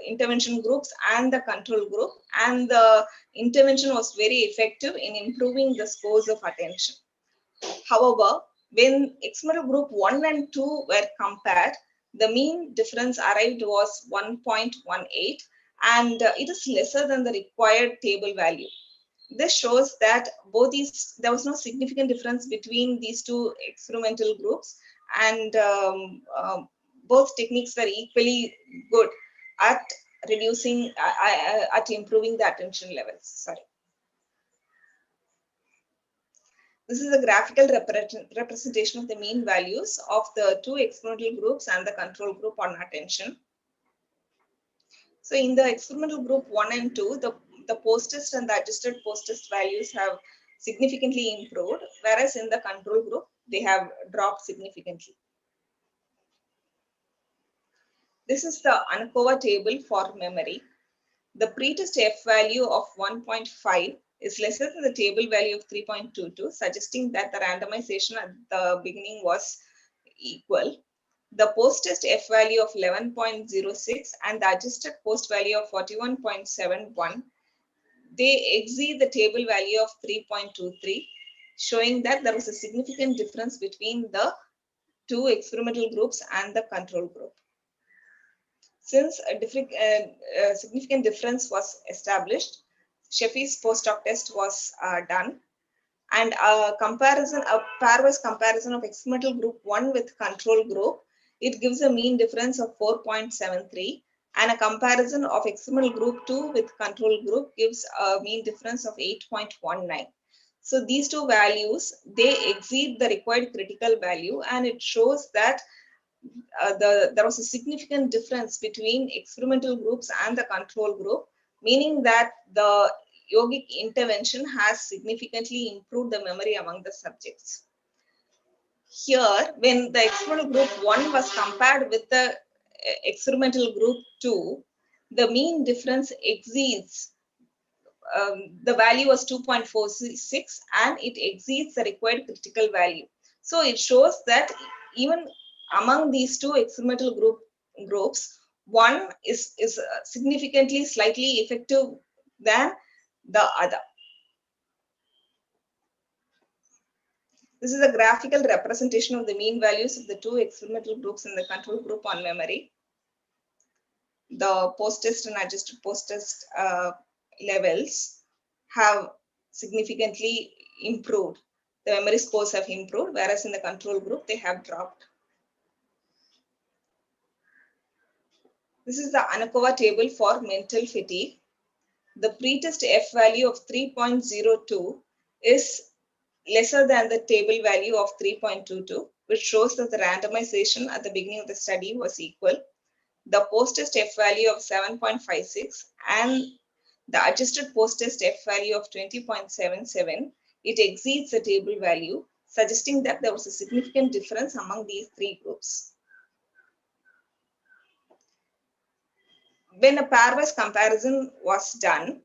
intervention groups and the control group, and the intervention was very effective in improving the scores of attention. However, when experimental group 1 and 2 were compared, the mean difference arrived was 1.18, and it is lesser than the required table value. This shows that there was no significant difference between these two experimental groups, and both techniques were equally good at improving the attention levels. Sorry. This is a graphical representation of the mean values of the two experimental groups and the control group on attention. So in the experimental group 1 and 2, the post-test and the adjusted post-test values have significantly improved, whereas in the control group, they have dropped significantly. This is the ANOVA table for memory. The pretest F value of 1.5 is lesser than the table value of 3.22, suggesting that the randomization at the beginning was equal. The post-test F value of 11.06 and the adjusted post value of 41.71, they exceed the table value of 3.23, showing that there was a significant difference between the two experimental groups and the control group. Since a significant difference was established, Sheffield's post-hoc test was done, and a pairwise comparison of experimental group 1 with control group, it gives a mean difference of 4.73, and a comparison of experimental group 2 with control group gives a mean difference of 8.19. So these two values, they exceed the required critical value, and it shows that there was a significant difference between experimental groups and the control group, meaning that the yogic intervention has significantly improved the memory among the subjects. Here, when the experimental group 1 was compared with the experimental group 2, the mean difference exceeds, the value was 2.46 and it exceeds the required critical value. So it shows that even among these two experimental groups, one is significantly slightly effective than the other. This is a graphical representation of the mean values of the two experimental groups and the control group on memory. The post-test and adjusted post-test levels have significantly improved. The memory scores have improved, whereas in the control group, they have dropped. This is the Anakova table for mental fatigue. The pretest F value of 3.02 is lesser than the table value of 3.22, which shows that the randomization at the beginning of the study was equal. The post-test F value of 7.56 and the adjusted post-test F value of 20.77, it exceeds the table value, suggesting that there was a significant difference among these three groups. When a pairwise comparison was done,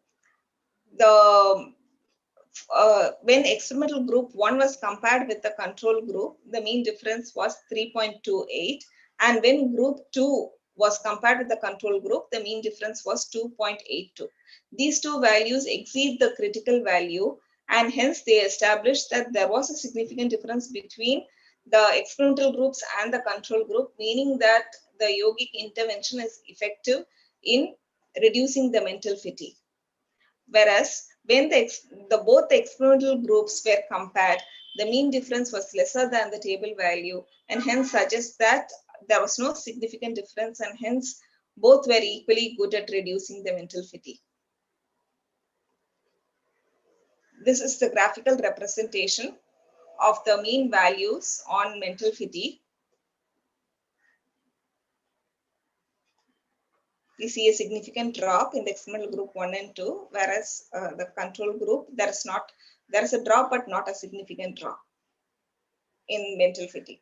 when experimental group 1 was compared with the control group, the mean difference was 3.28. And when group 2 was compared with the control group, the mean difference was 2.82. These two values exceed the critical value, and hence they established that there was a significant difference between the experimental groups and the control group, meaning that the yogic intervention is effective in reducing the mental fatigue. Whereas when both the experimental groups were compared, the mean difference was lesser than the table value, and hence suggests that there was no significant difference, and hence both were equally good at reducing the mental fatigue. This is the graphical representation of the mean values on mental fatigue. We see a significant drop in the experimental group 1 and 2, whereas the control group, there is a drop, but not a significant drop in mental fatigue.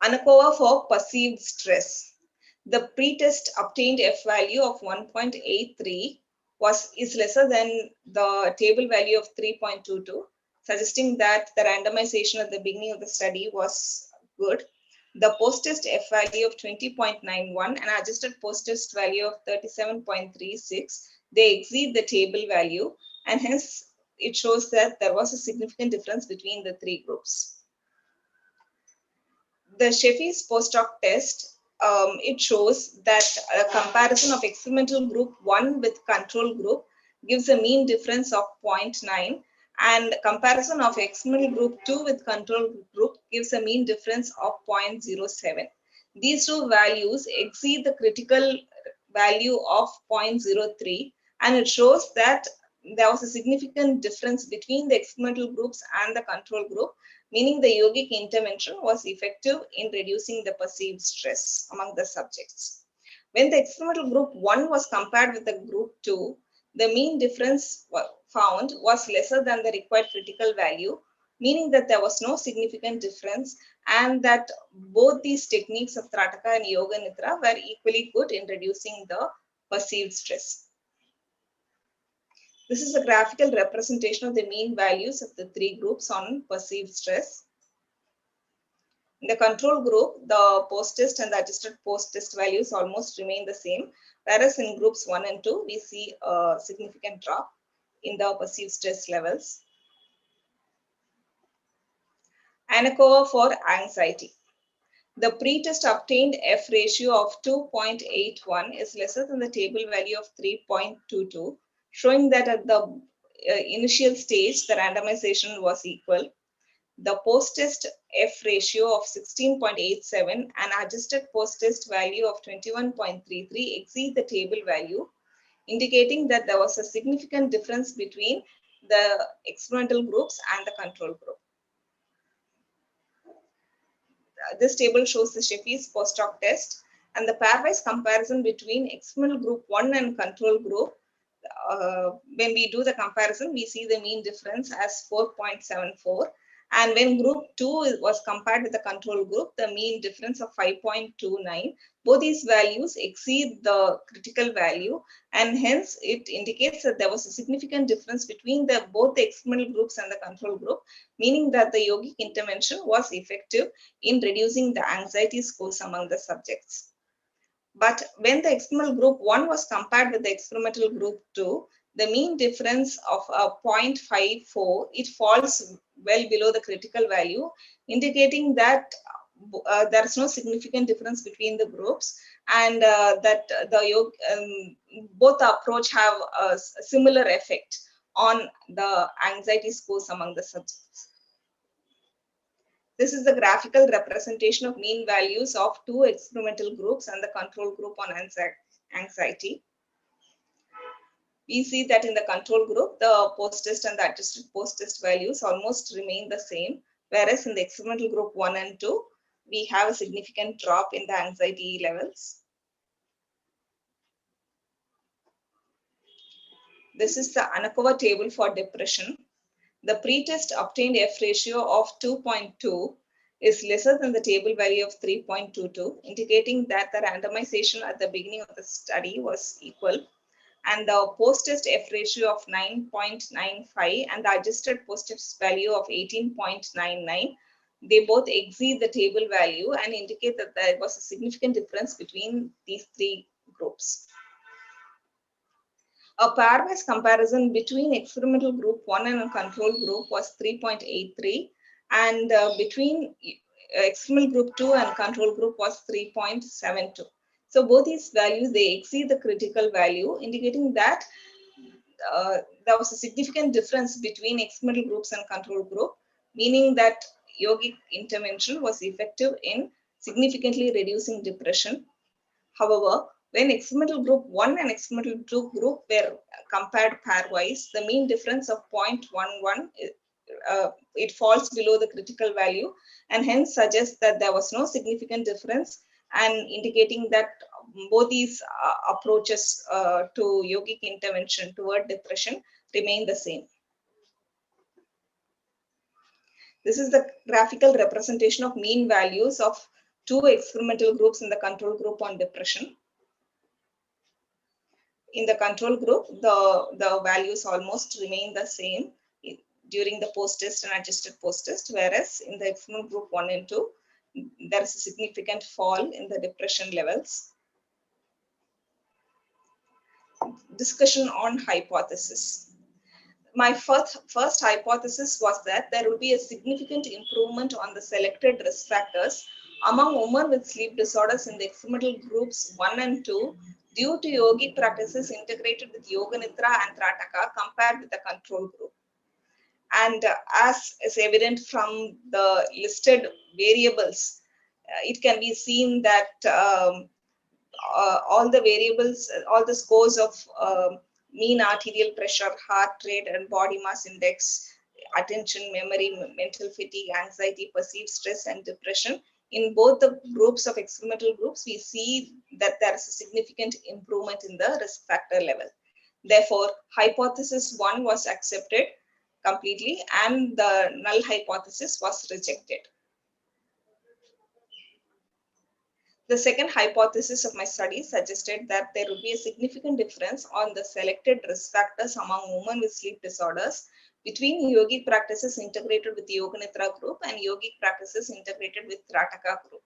Anakova for perceived stress. The pretest obtained F value of 1.83 is lesser than the table value of 3.22, suggesting that the randomization at the beginning of the study was good. The post-test F value of 20.91 and adjusted post-test value of 37.36, they exceed the table value, and hence it shows that there was a significant difference between the three groups. The Sheffie's post-hoc test, it shows that a comparison of experimental group 1 with control group gives a mean difference of 0.9, and comparison of experimental group 2 with control group gives a mean difference of 0.07. These two values exceed the critical value of 0.03, and it shows that there was a significant difference between the experimental groups and the control group, meaning the yogic intervention was effective in reducing the perceived stress among the subjects. When the experimental group 1 was compared with the group 2, the mean difference found was lesser than the required critical value, meaning that there was no significant difference, and that both these techniques of Trataka and Yoga Nidra were equally good in reducing the perceived stress. This is a graphical representation of the mean values of the three groups on perceived stress. In the control group, the post-test and the adjusted post-test values almost remain the same, whereas in groups 1 and 2, we see a significant drop in the perceived stress levels. Anakova for anxiety. The pretest obtained F ratio of 2.81 is lesser than the table value of 3.22, showing that at the initial stage, the randomization was equal. The post-test F ratio of 16.87 and adjusted post-test value of 21.33 exceed the table value, indicating that there was a significant difference between the experimental groups and the control group. this table shows the Sheffield's post-hoc test and the pairwise comparison between experimental group 1 and control group. When we do the comparison, we see the mean difference as 4.74. And when group 2 was compared with the control group, the mean difference of 5.29. Both these values exceed the critical value, and hence it indicates that there was a significant difference between both the experimental groups and the control group, meaning that the yogic intervention was effective in reducing the anxiety scores among the subjects. But when the experimental group 1 was compared with the experimental group 2, the mean difference of 0.54, it falls well below the critical value, indicating that there is no significant difference between the groups, and that both approach have a similar effect on the anxiety scores among the subjects. This is the graphical representation of mean values of 2 experimental groups and the control group on anxiety. We see that in the control group, the post-test and the adjusted post-test values almost remain the same, whereas in the experimental group 1 and 2, we have a significant drop in the anxiety levels. This is the Anakova table for depression. The pre-test obtained F ratio of 2.2 is lesser than the table value of 3.22, indicating that the randomization at the beginning of the study was equal. And the post-test F ratio of 9.95 and the adjusted post-test value of 18.99, they both exceed the table value and indicate that there was a significant difference between these three groups. A pairwise comparison between experimental group 1 and a control group was 3.83, and between experimental group 2 and control group was 3.72. So both these values, they exceed the critical value, indicating that there was a significant difference between experimental groups and control group, meaning that yogic intervention was effective in significantly reducing depression. However, when experimental group 1 and experimental 2 group were compared pairwise, the mean difference of 0.11, it falls below the critical value, and hence suggests that there was no significant difference, and indicating that both these approaches to yogic intervention toward depression remain the same. This is the graphical representation of mean values of 2 experimental groups in the control group on depression. In the control group, the values almost remain the same during the post-test and adjusted post-test, whereas in the experimental group 1 and 2, there is a significant fall in the depression levels. Discussion on hypothesis. My first hypothesis was that there will be a significant improvement on the selected risk factors among women with sleep disorders in the experimental groups 1 and 2 due to yogic practices integrated with Yoga Nidra and Trataka compared with the control group. And as is evident from the listed variables, it can be seen that all the variables, all the scores of mean arterial pressure, heart rate, and body mass index, attention, memory, mental fatigue, anxiety, perceived stress, and depression, in both the groups of experimental groups, we see that there is a significant improvement in the risk factor level. Therefore, hypothesis 1 was accepted completely and the null hypothesis was rejected. The second hypothesis of my study suggested that there would be a significant difference on the selected risk factors among women with sleep disorders between yogic practices integrated with Yoga Nidra group and yogic practices integrated with Trataka group.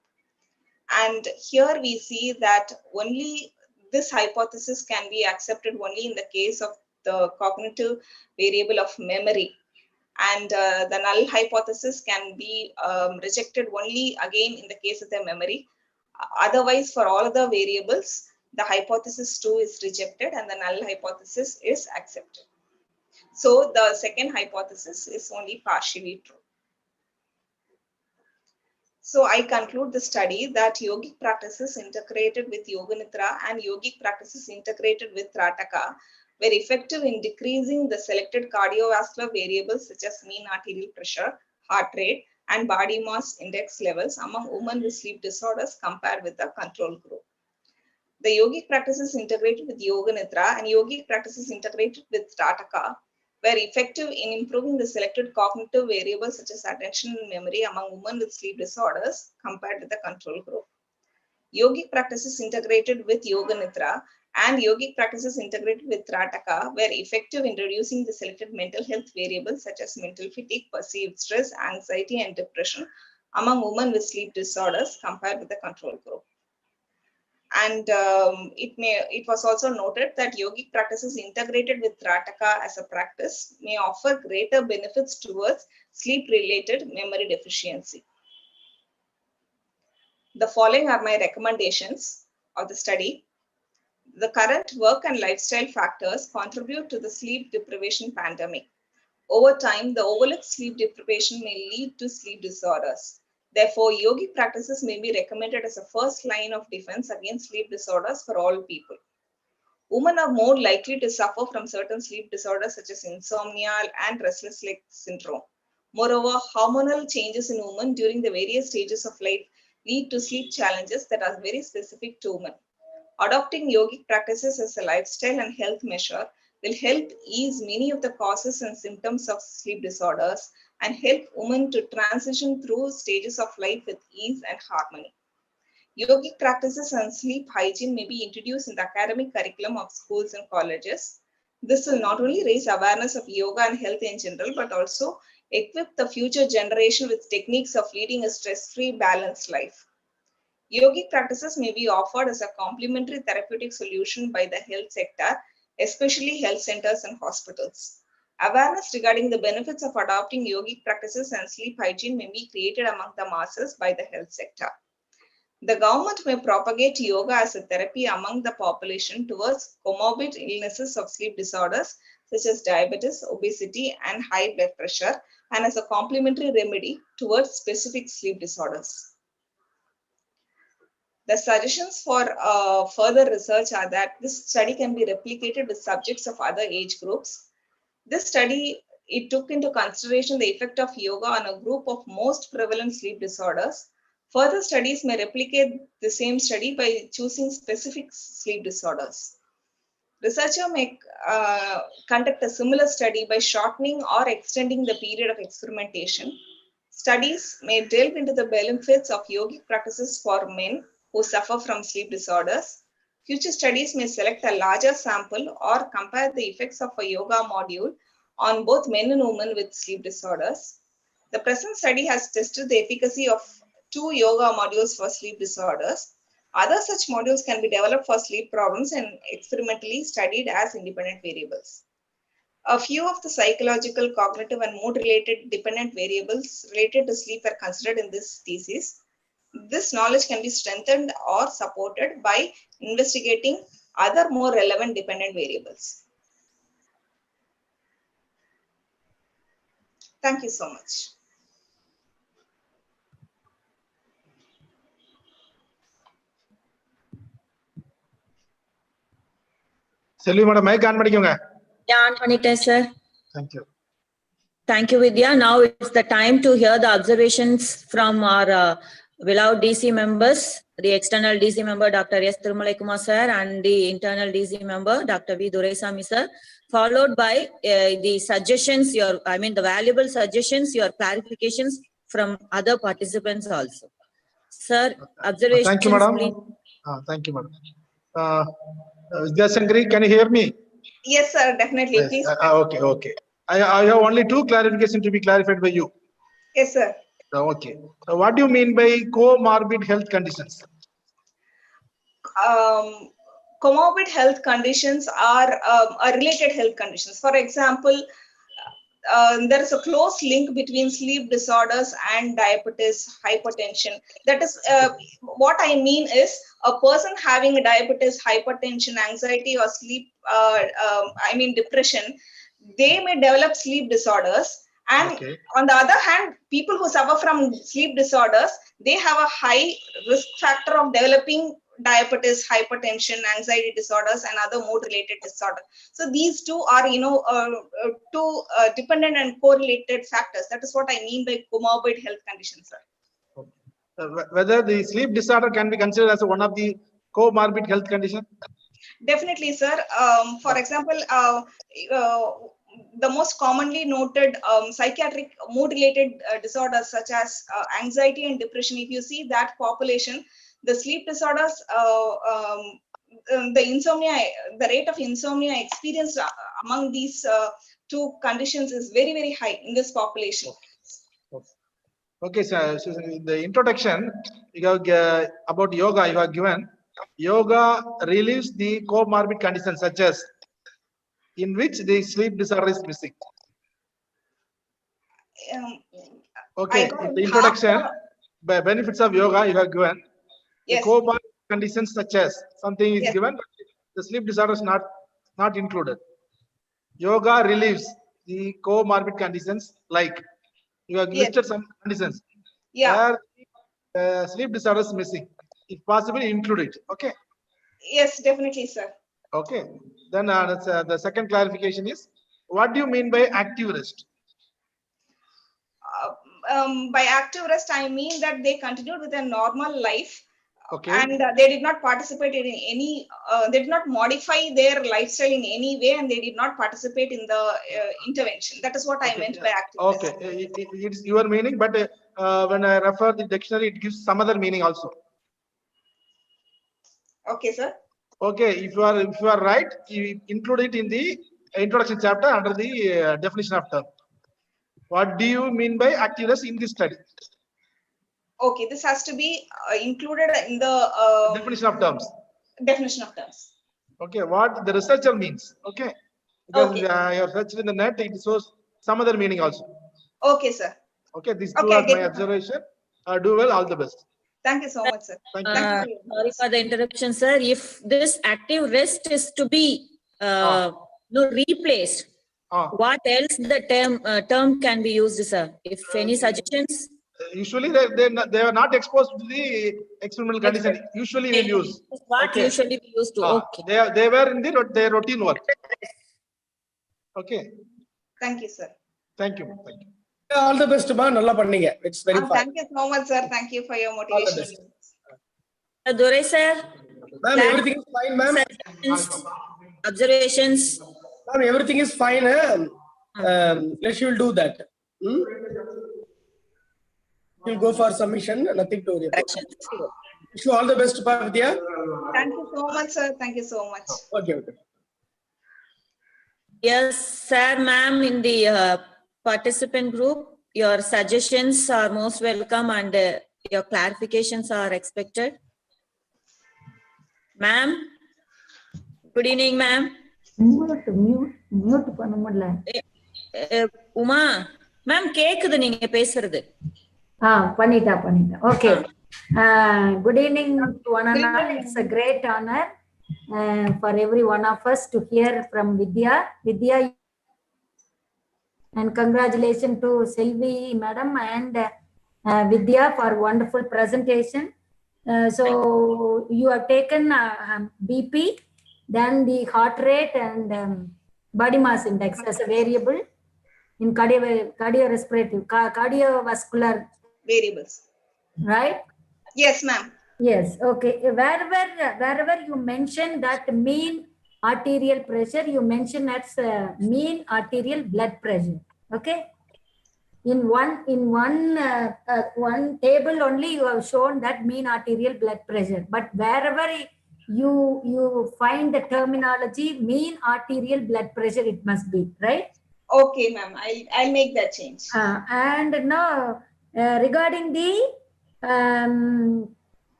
And here we see that only this hypothesis can be accepted only in the case of the cognitive variable of memory. And the null hypothesis can be rejected only again in the case of the memory. Otherwise, for all other variables, the hypothesis 2 is rejected and the null hypothesis is accepted. So the second hypothesis is only partially true. So I conclude the study that yogic practices integrated with Yoga Nidra and yogic practices integrated with Trataka were effective in decreasing the selected cardiovascular variables such as mean arterial pressure, heart rate, and body mass index levels among women with sleep disorders compared with the control group. The yogic practices integrated with Yoga Nidra and yogic practices integrated with Rataka were effective in improving the selected cognitive variables such as attention and memory among women with sleep disorders compared with the control group. Yogic practices integrated with Yoga Nidra and yogic practices integrated with Rataka were effective in reducing the selected mental health variables such as mental fatigue, perceived stress, anxiety, and depression among women with sleep disorders compared with the control group. And it was also noted that yogic practices integrated with Rataka as a practice may offer greater benefits towards sleep-related memory deficiency. The following are my recommendations of the study. The current work and lifestyle factors contribute to the sleep deprivation pandemic. Over time, the overlooked sleep deprivation may lead to sleep disorders. Therefore, yogic practices may be recommended as a first line of defense against sleep disorders for all people. Women are more likely to suffer from certain sleep disorders such as insomnia and restless leg syndrome. Moreover, hormonal changes in women during the various stages of life lead to sleep challenges that are very specific to women. Adopting yogic practices as a lifestyle and health measure will help ease many of the causes and symptoms of sleep disorders and help women to transition through stages of life with ease and harmony. Yogic practices and sleep hygiene may be introduced in the academic curriculum of schools and colleges. This will not only raise awareness of yoga and health in general, but also equip the future generation with techniques of leading a stress-free, balanced life. Yogic practices may be offered as a complementary therapeutic solution by the health sector, especially health centers and hospitals. Awareness regarding the benefits of adopting yogic practices and sleep hygiene may be created among the masses by the health sector. The government may propagate yoga as a therapy among the population towards comorbid illnesses of sleep disorders such as diabetes, obesity, and high blood pressure, and as a complementary remedy towards specific sleep disorders. The suggestions for further research are that this study can be replicated with subjects of other age groups. This study, it took into consideration the effect of yoga on a group of most prevalent sleep disorders. Further studies may replicate the same study by choosing specific sleep disorders. Researcher may conduct a similar study by shortening or extending the period of experimentation. Studies may delve into the benefits of yogic practices for men who suffer from sleep disorders. Future studies may select a larger sample or compare the effects of a yoga module on both men and women with sleep disorders. The present study has tested the efficacy of 2 yoga modules for sleep disorders. Other such modules can be developed for sleep problems and experimentally studied as independent variables. A few of the psychological, cognitive, and mood-related dependent variables related to sleep are considered in this thesis. This knowledge can be strengthened or supported by investigating other more relevant dependent variables. Thank you so much. Selvi madam, mic on பண்ணிக்கோங்க. Yeah, on பண்ணிட்டேன், sir. Thank you. Thank you, Vidya. Now it's the time to hear the observations from our beloved DC members, the external DC member, Dr. S. Thirumalai Kumar sir, and the internal DC member, Dr. V. Doraisamy sir, followed by the suggestions, the valuable suggestions, your clarifications from other participants also. Sir, observations, Thank you, madam. please. Thank you, madam. Shankari, can you hear me? Yes, sir, definitely. Yes. Please. Okay. I have only 2 clarifications to be clarified by you. Yes, sir. Okay. What do you mean by comorbid health conditions? Comorbid health conditions are related health conditions. For example, there is a close link between sleep disorders and diabetes, hypertension. That is what I mean is a person having diabetes, hypertension, anxiety, or sleep, depression, they may develop sleep disorders. And Okay. on the other hand, people who suffer from sleep disorders, they have a high risk factor of developing diabetes, hypertension, anxiety disorders, and other mood-related disorders. So these two are, two dependent and correlated factors. That is what I mean by comorbid health conditions, sir. Whether the sleep disorder can be considered as one of the comorbid health condition? Definitely, sir. For example, the most commonly noted psychiatric mood-related disorders such as anxiety and depression, if you see that population, the sleep disorders, the insomnia, the rate of insomnia experienced among these two conditions is very, very high in this population. Okay, sir. So in the introduction, you have about yoga. You have given yoga relieves the comorbid conditions such as in which the sleep disorder is missing. Okay, in the introduction, by benefits of yoga, you have given the comorbid conditions such as something is given, but the sleep disorder is not included. Yoga relieves the comorbid conditions like you have listed some conditions. Yeah. Where sleep disorder is missing. If possible, include it. Okay. Yes, definitely, sir. Okay. Then the second clarification is, what do you mean by active rest? By active rest, I mean that they continued with their normal life. Okay. And they did not participate in any, they did not modify their lifestyle in any way, and they did not participate in the intervention. That is what I meant by active rest. Okay, it's your meaning, but when I refer the dictionary, it gives some other meaning also. Okay, sir. Okay, if you are right, you include it in the introduction chapter under the definition of term. What do you mean by active rest in this study? Okay, this has to be included in the definition of terms. Definition of terms. Okay, what the researcher means. Okay, because you have searched in the net, it shows some other meaning also. Okay, sir. Okay, these two are my observation. Do well, all the best. Thank you so much, sir. Thank you. Sorry for the interruption, sir. If this active rest is to be replaced, what else the term can be used, sir? If any suggestions? Usually they are not exposed to the experimental condition. Usually we will use. What usually we used to? Okay. They were in their routine work. Okay. Thank you, sir. Thank you. Thank you. All the best, man. Nalla panninga. It's very fine. Thank you so much, sir. Thank you for your motivation. Durai, sir. Ma'am, everything is fine, ma'am. Observations. Ma'am, everything is fine. Let's will do that. You'll go for submission. Nothing to report. Wish you all the best, Vidhya. Thank you so much, sir. Thank you so much. Okay. Yes, sir, ma'am. In the participant group, your suggestions are most welcome and your clarifications are expected. Ma'am, good evening, ma'am. Mute பண்ண முடியல. Uma ma'am கேக்குது நீங்க பேசுறது. பண்ணிட்டேன். Okay. Good evening to one and all. It's a great honor for every one of us to hear from Vidhya. And congratulations to Selvi madam and Vidhya for wonderful presentation. So you have taken BP, then the heart rate and body mass index as a variable in cardiovascular variables. Right? Yes, ma'am. Yes. Okay. Wherever you mention that mean arterial pressure, you mention as mean arterial blood pressure. Okay. In one table only you have shown that mean arterial blood pressure, but wherever you find the terminology mean arterial blood pressure, it must be right. Okay, ma'am. I'll make that change. And now regarding the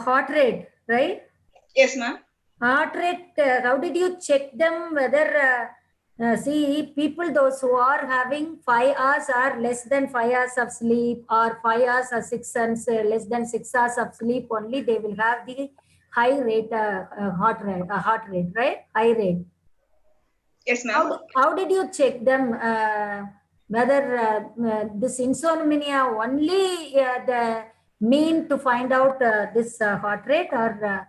heart rate, right? Yes, ma'am. Heart rate, how did you check them whether see people those who are having 5 hours or less than 5 hours of sleep, or 5 hours or 6 hours less than 6 hours of sleep only, they will have the high rate heart rate, right? High rate. Yes, ma'am. How did you check them whether this insomnia only mean to find out this heart rate, or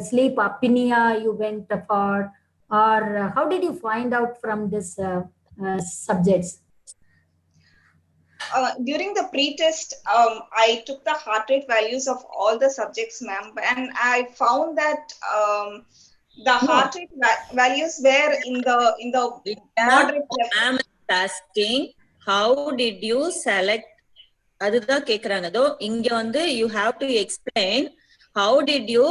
sleep apnea you went for, or how did you find out from this subjects? During the pre-test, I took the heart rate values of all the subjects, ma'am, and I found that the heart rate values were in the moderate level. I am asking, how did you select? அதுதான் கேக்குறாங்க. தோ இங்க வந்து you have to explain how did you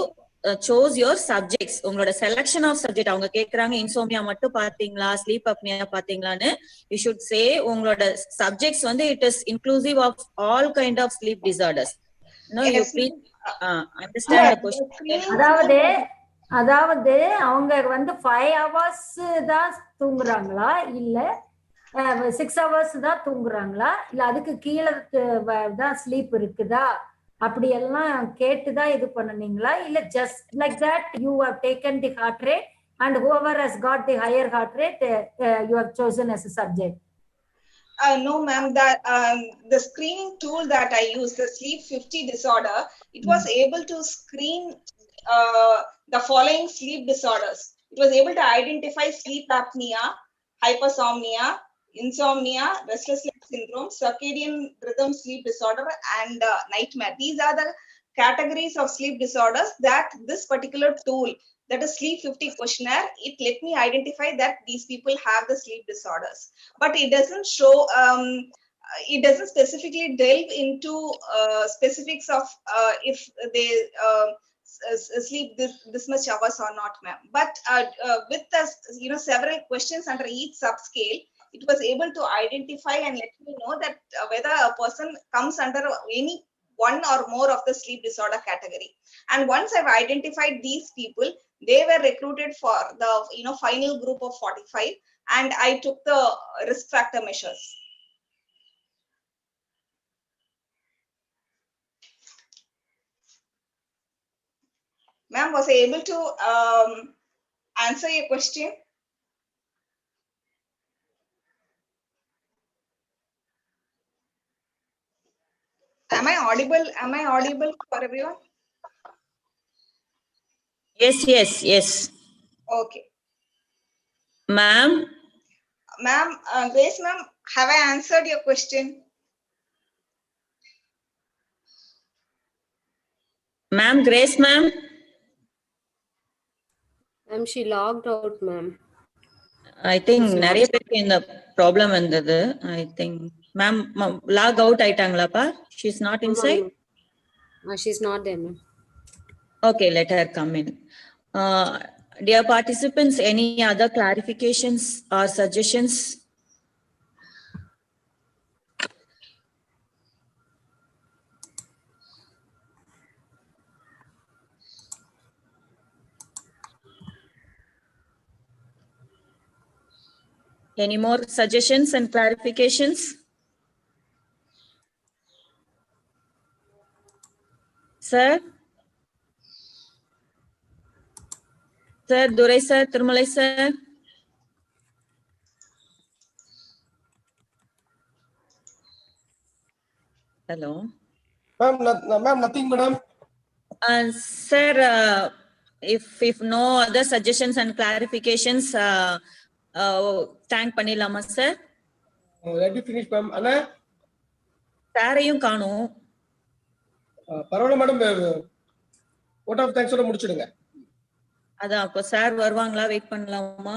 chose your subjects. உங்களோட selection of subject அவங்க கேக்குறாங்க. Insomnia மட்டும் பாத்தீங்களா, ஸ்லீப் அப்னியா பாத்தீங்களான்னு you should say உங்களோட subjects வந்து it is inclusive of all kind of sleep disorders. No, you please understand the question. அதாவது அவங்க வந்து 5 hours தான் தூங்குறாங்களா, இல்ல 6 hours தான் தூங்குறாங்களா, இல்ல அதுக்கு கீழே தான் ஸ்லீப் இருக்குதா, அப்படி எல்லாம் கேட்டுதான் இது பண்ணனீங்களா, இல்ல just like that you have taken the heart rate and whoever has got the higher heart rate you have chosen as a subject? No, ma'am, that the screening tool that I used, the Sleep 50 disorder, it was able to screen the following sleep disorders. It was able to identify sleep apnea, hypersomnia, insomnia, restless leg syndrome, circadian rhythm sleep disorder, and nightmare. These are the categories of sleep disorders that this particular tool, that is Sleep 50 questionnaire, it let me identify that these people have the sleep disorders. But it doesn't show, it doesn't specifically delve into specifics of if they sleep this much hours or not, ma'am. But with the several questions under each subscale, it was able to identify and let me know that whether a person comes under any one or more of the sleep disorder category. And once I've identified these people, they were recruited for the final group of 45, and I took the risk factor measures. Ma'am, was I able to answer your question? Am I audible? Am I audible for everyone? Yes. Okay. Ma'am? Ma'am, Grace ma'am, have I answered your question? Ma'am, Grace ma'am? Ma'am, she logged out, ma'am. I think நிறைய பேருக்கு இந்த problem வந்தது. I think ma'am log out ஆயிட்டாங்களாப்பா? She's not inside? She's not there, ma'am. Okay, let her come in. Dear participants, any other clarifications or suggestions? Any more suggestions and clarifications? Sir? Sir, Durai sir, Thirmalai sir? Hello? Ma'am, nothing, madam. Sir, if no other suggestions and clarifications, thank Panilama sir. Let me finish, ma'am. Anna? சாரையும் காணும். பரவாயில்ல madam, vote of thanks முடிச்சிடுங்க. அதான் அப்போ sir வருவாங்களா, wait பண்ணலாமா?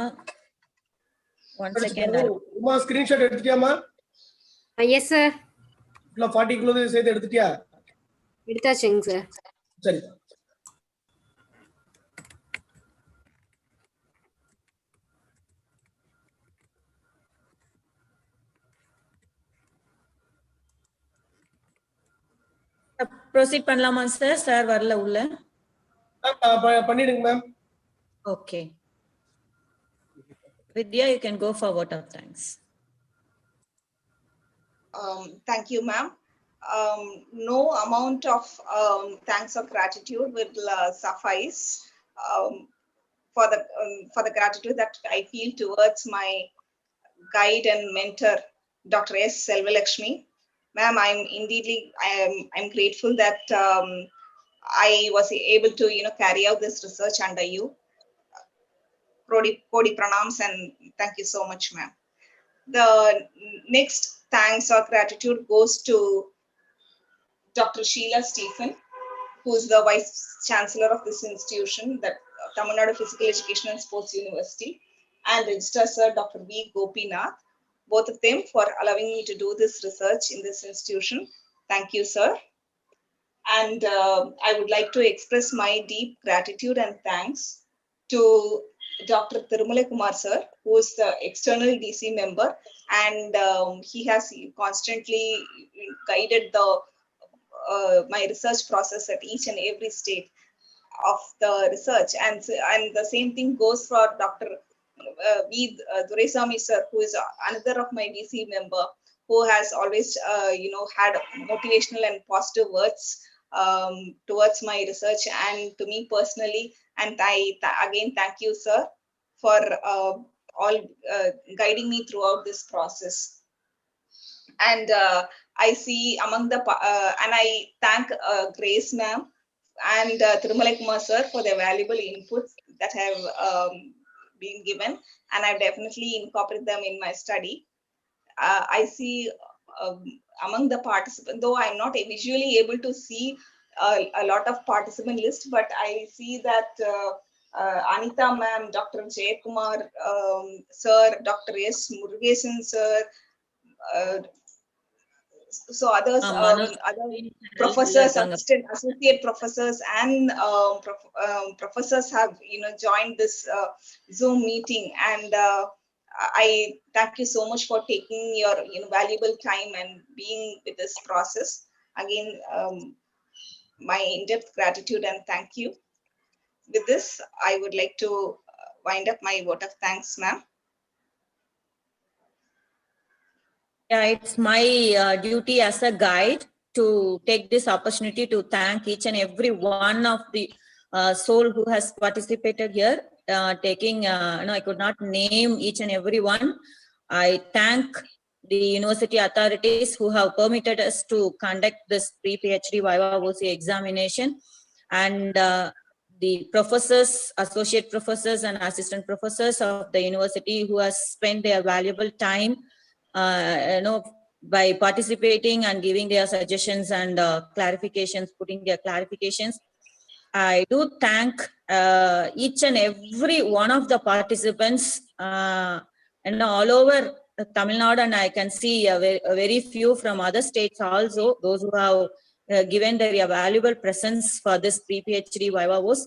1 second. Uma screenshot எடுத்துட்டியாமா? Yes sir. 40 kilo சேர்த்து எடுத்துட்டியா? எடுத்தாச்சுங்க சார். சரி. ப்ரொசீட் பண்ணலாமா சார்? சார் வரல உள்ள. பண்ணிடுங்க ma'am. Okay. Vidya, you can go for vote of thanks. Thank you, ma'am. No amount of thanks or gratitude will suffice for the gratitude that I feel towards my guide and mentor, Dr. S. Selvalakshmi, Ma'am, I'm grateful that I was able to carry out this research under you. Kodi pranams and thank you so much, ma'am. The next thanks or gratitude goes to Dr. Sheila Stephen, who is the Vice Chancellor of this institution, the Tamil Nadu Physical Education and Sports University, and Registrar Sir Dr. V. Gopinath, both of them for allowing me to do this research in this institution. Thank you, sir. And I would like to express my deep gratitude and thanks to Dr. Tirumala Kumar sir, who is the external DC member, and he has constantly guided my research process at each and every stage of the research. And the same thing goes for Dr. V. Duresami sir, who is another of my DC member, who has always had motivational and positive words towards my research and to me personally. And again thank you, sir, for all guiding me throughout this process. And I see among the and I thank Grace ma'am and Tirumala Kumar sir for their valuable inputs that have been given, and I definitely incorporate them in my study. I see among the participants, though I'm not visually able to see a lot of participant list, but I see that Anita ma'am, Dr. Jayakumar sir, Dr. S. Murugesan sir, so others, other professors, associate professors, and professors have joined this Zoom meeting, and I thank you so much for taking your valuable time and being with this process. Again, my in-depth gratitude and thank you. With this, I would like to wind up my vote of thanks, ma'am. Yeah, it's my duty as a guide to take this opportunity to thank each and every one of the soul who has participated here. I could not name each and every one. I thank the university authorities who have permitted us to conduct this pre-PhD Viva-Voce examination, and the professors, associate professors and assistant professors of the university who has spent their valuable time by participating and giving their suggestions and clarifications, putting their clarifications. I do thank each and every one of the participants all over Tamil Nadu, and I can see a very few from other states also, those who have given their valuable presence for this pre-PhD Viva-Voce.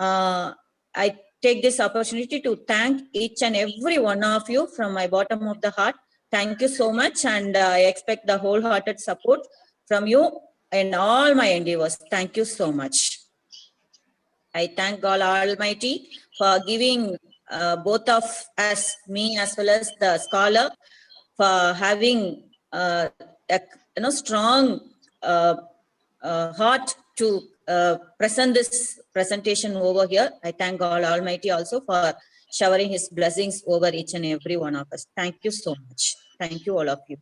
I take this opportunity to thank each and every one of you from my bottom of the heart. Thank you so much, and I expect the wholehearted support from you in all my endeavors. Thank you so much. I thank God Almighty for giving both of us, me as well as the scholar, for having a strong heart to present this presentation over here. I thank God Almighty also for showering His blessings over each and every one of us. Thank you so much. Thank you, all of you.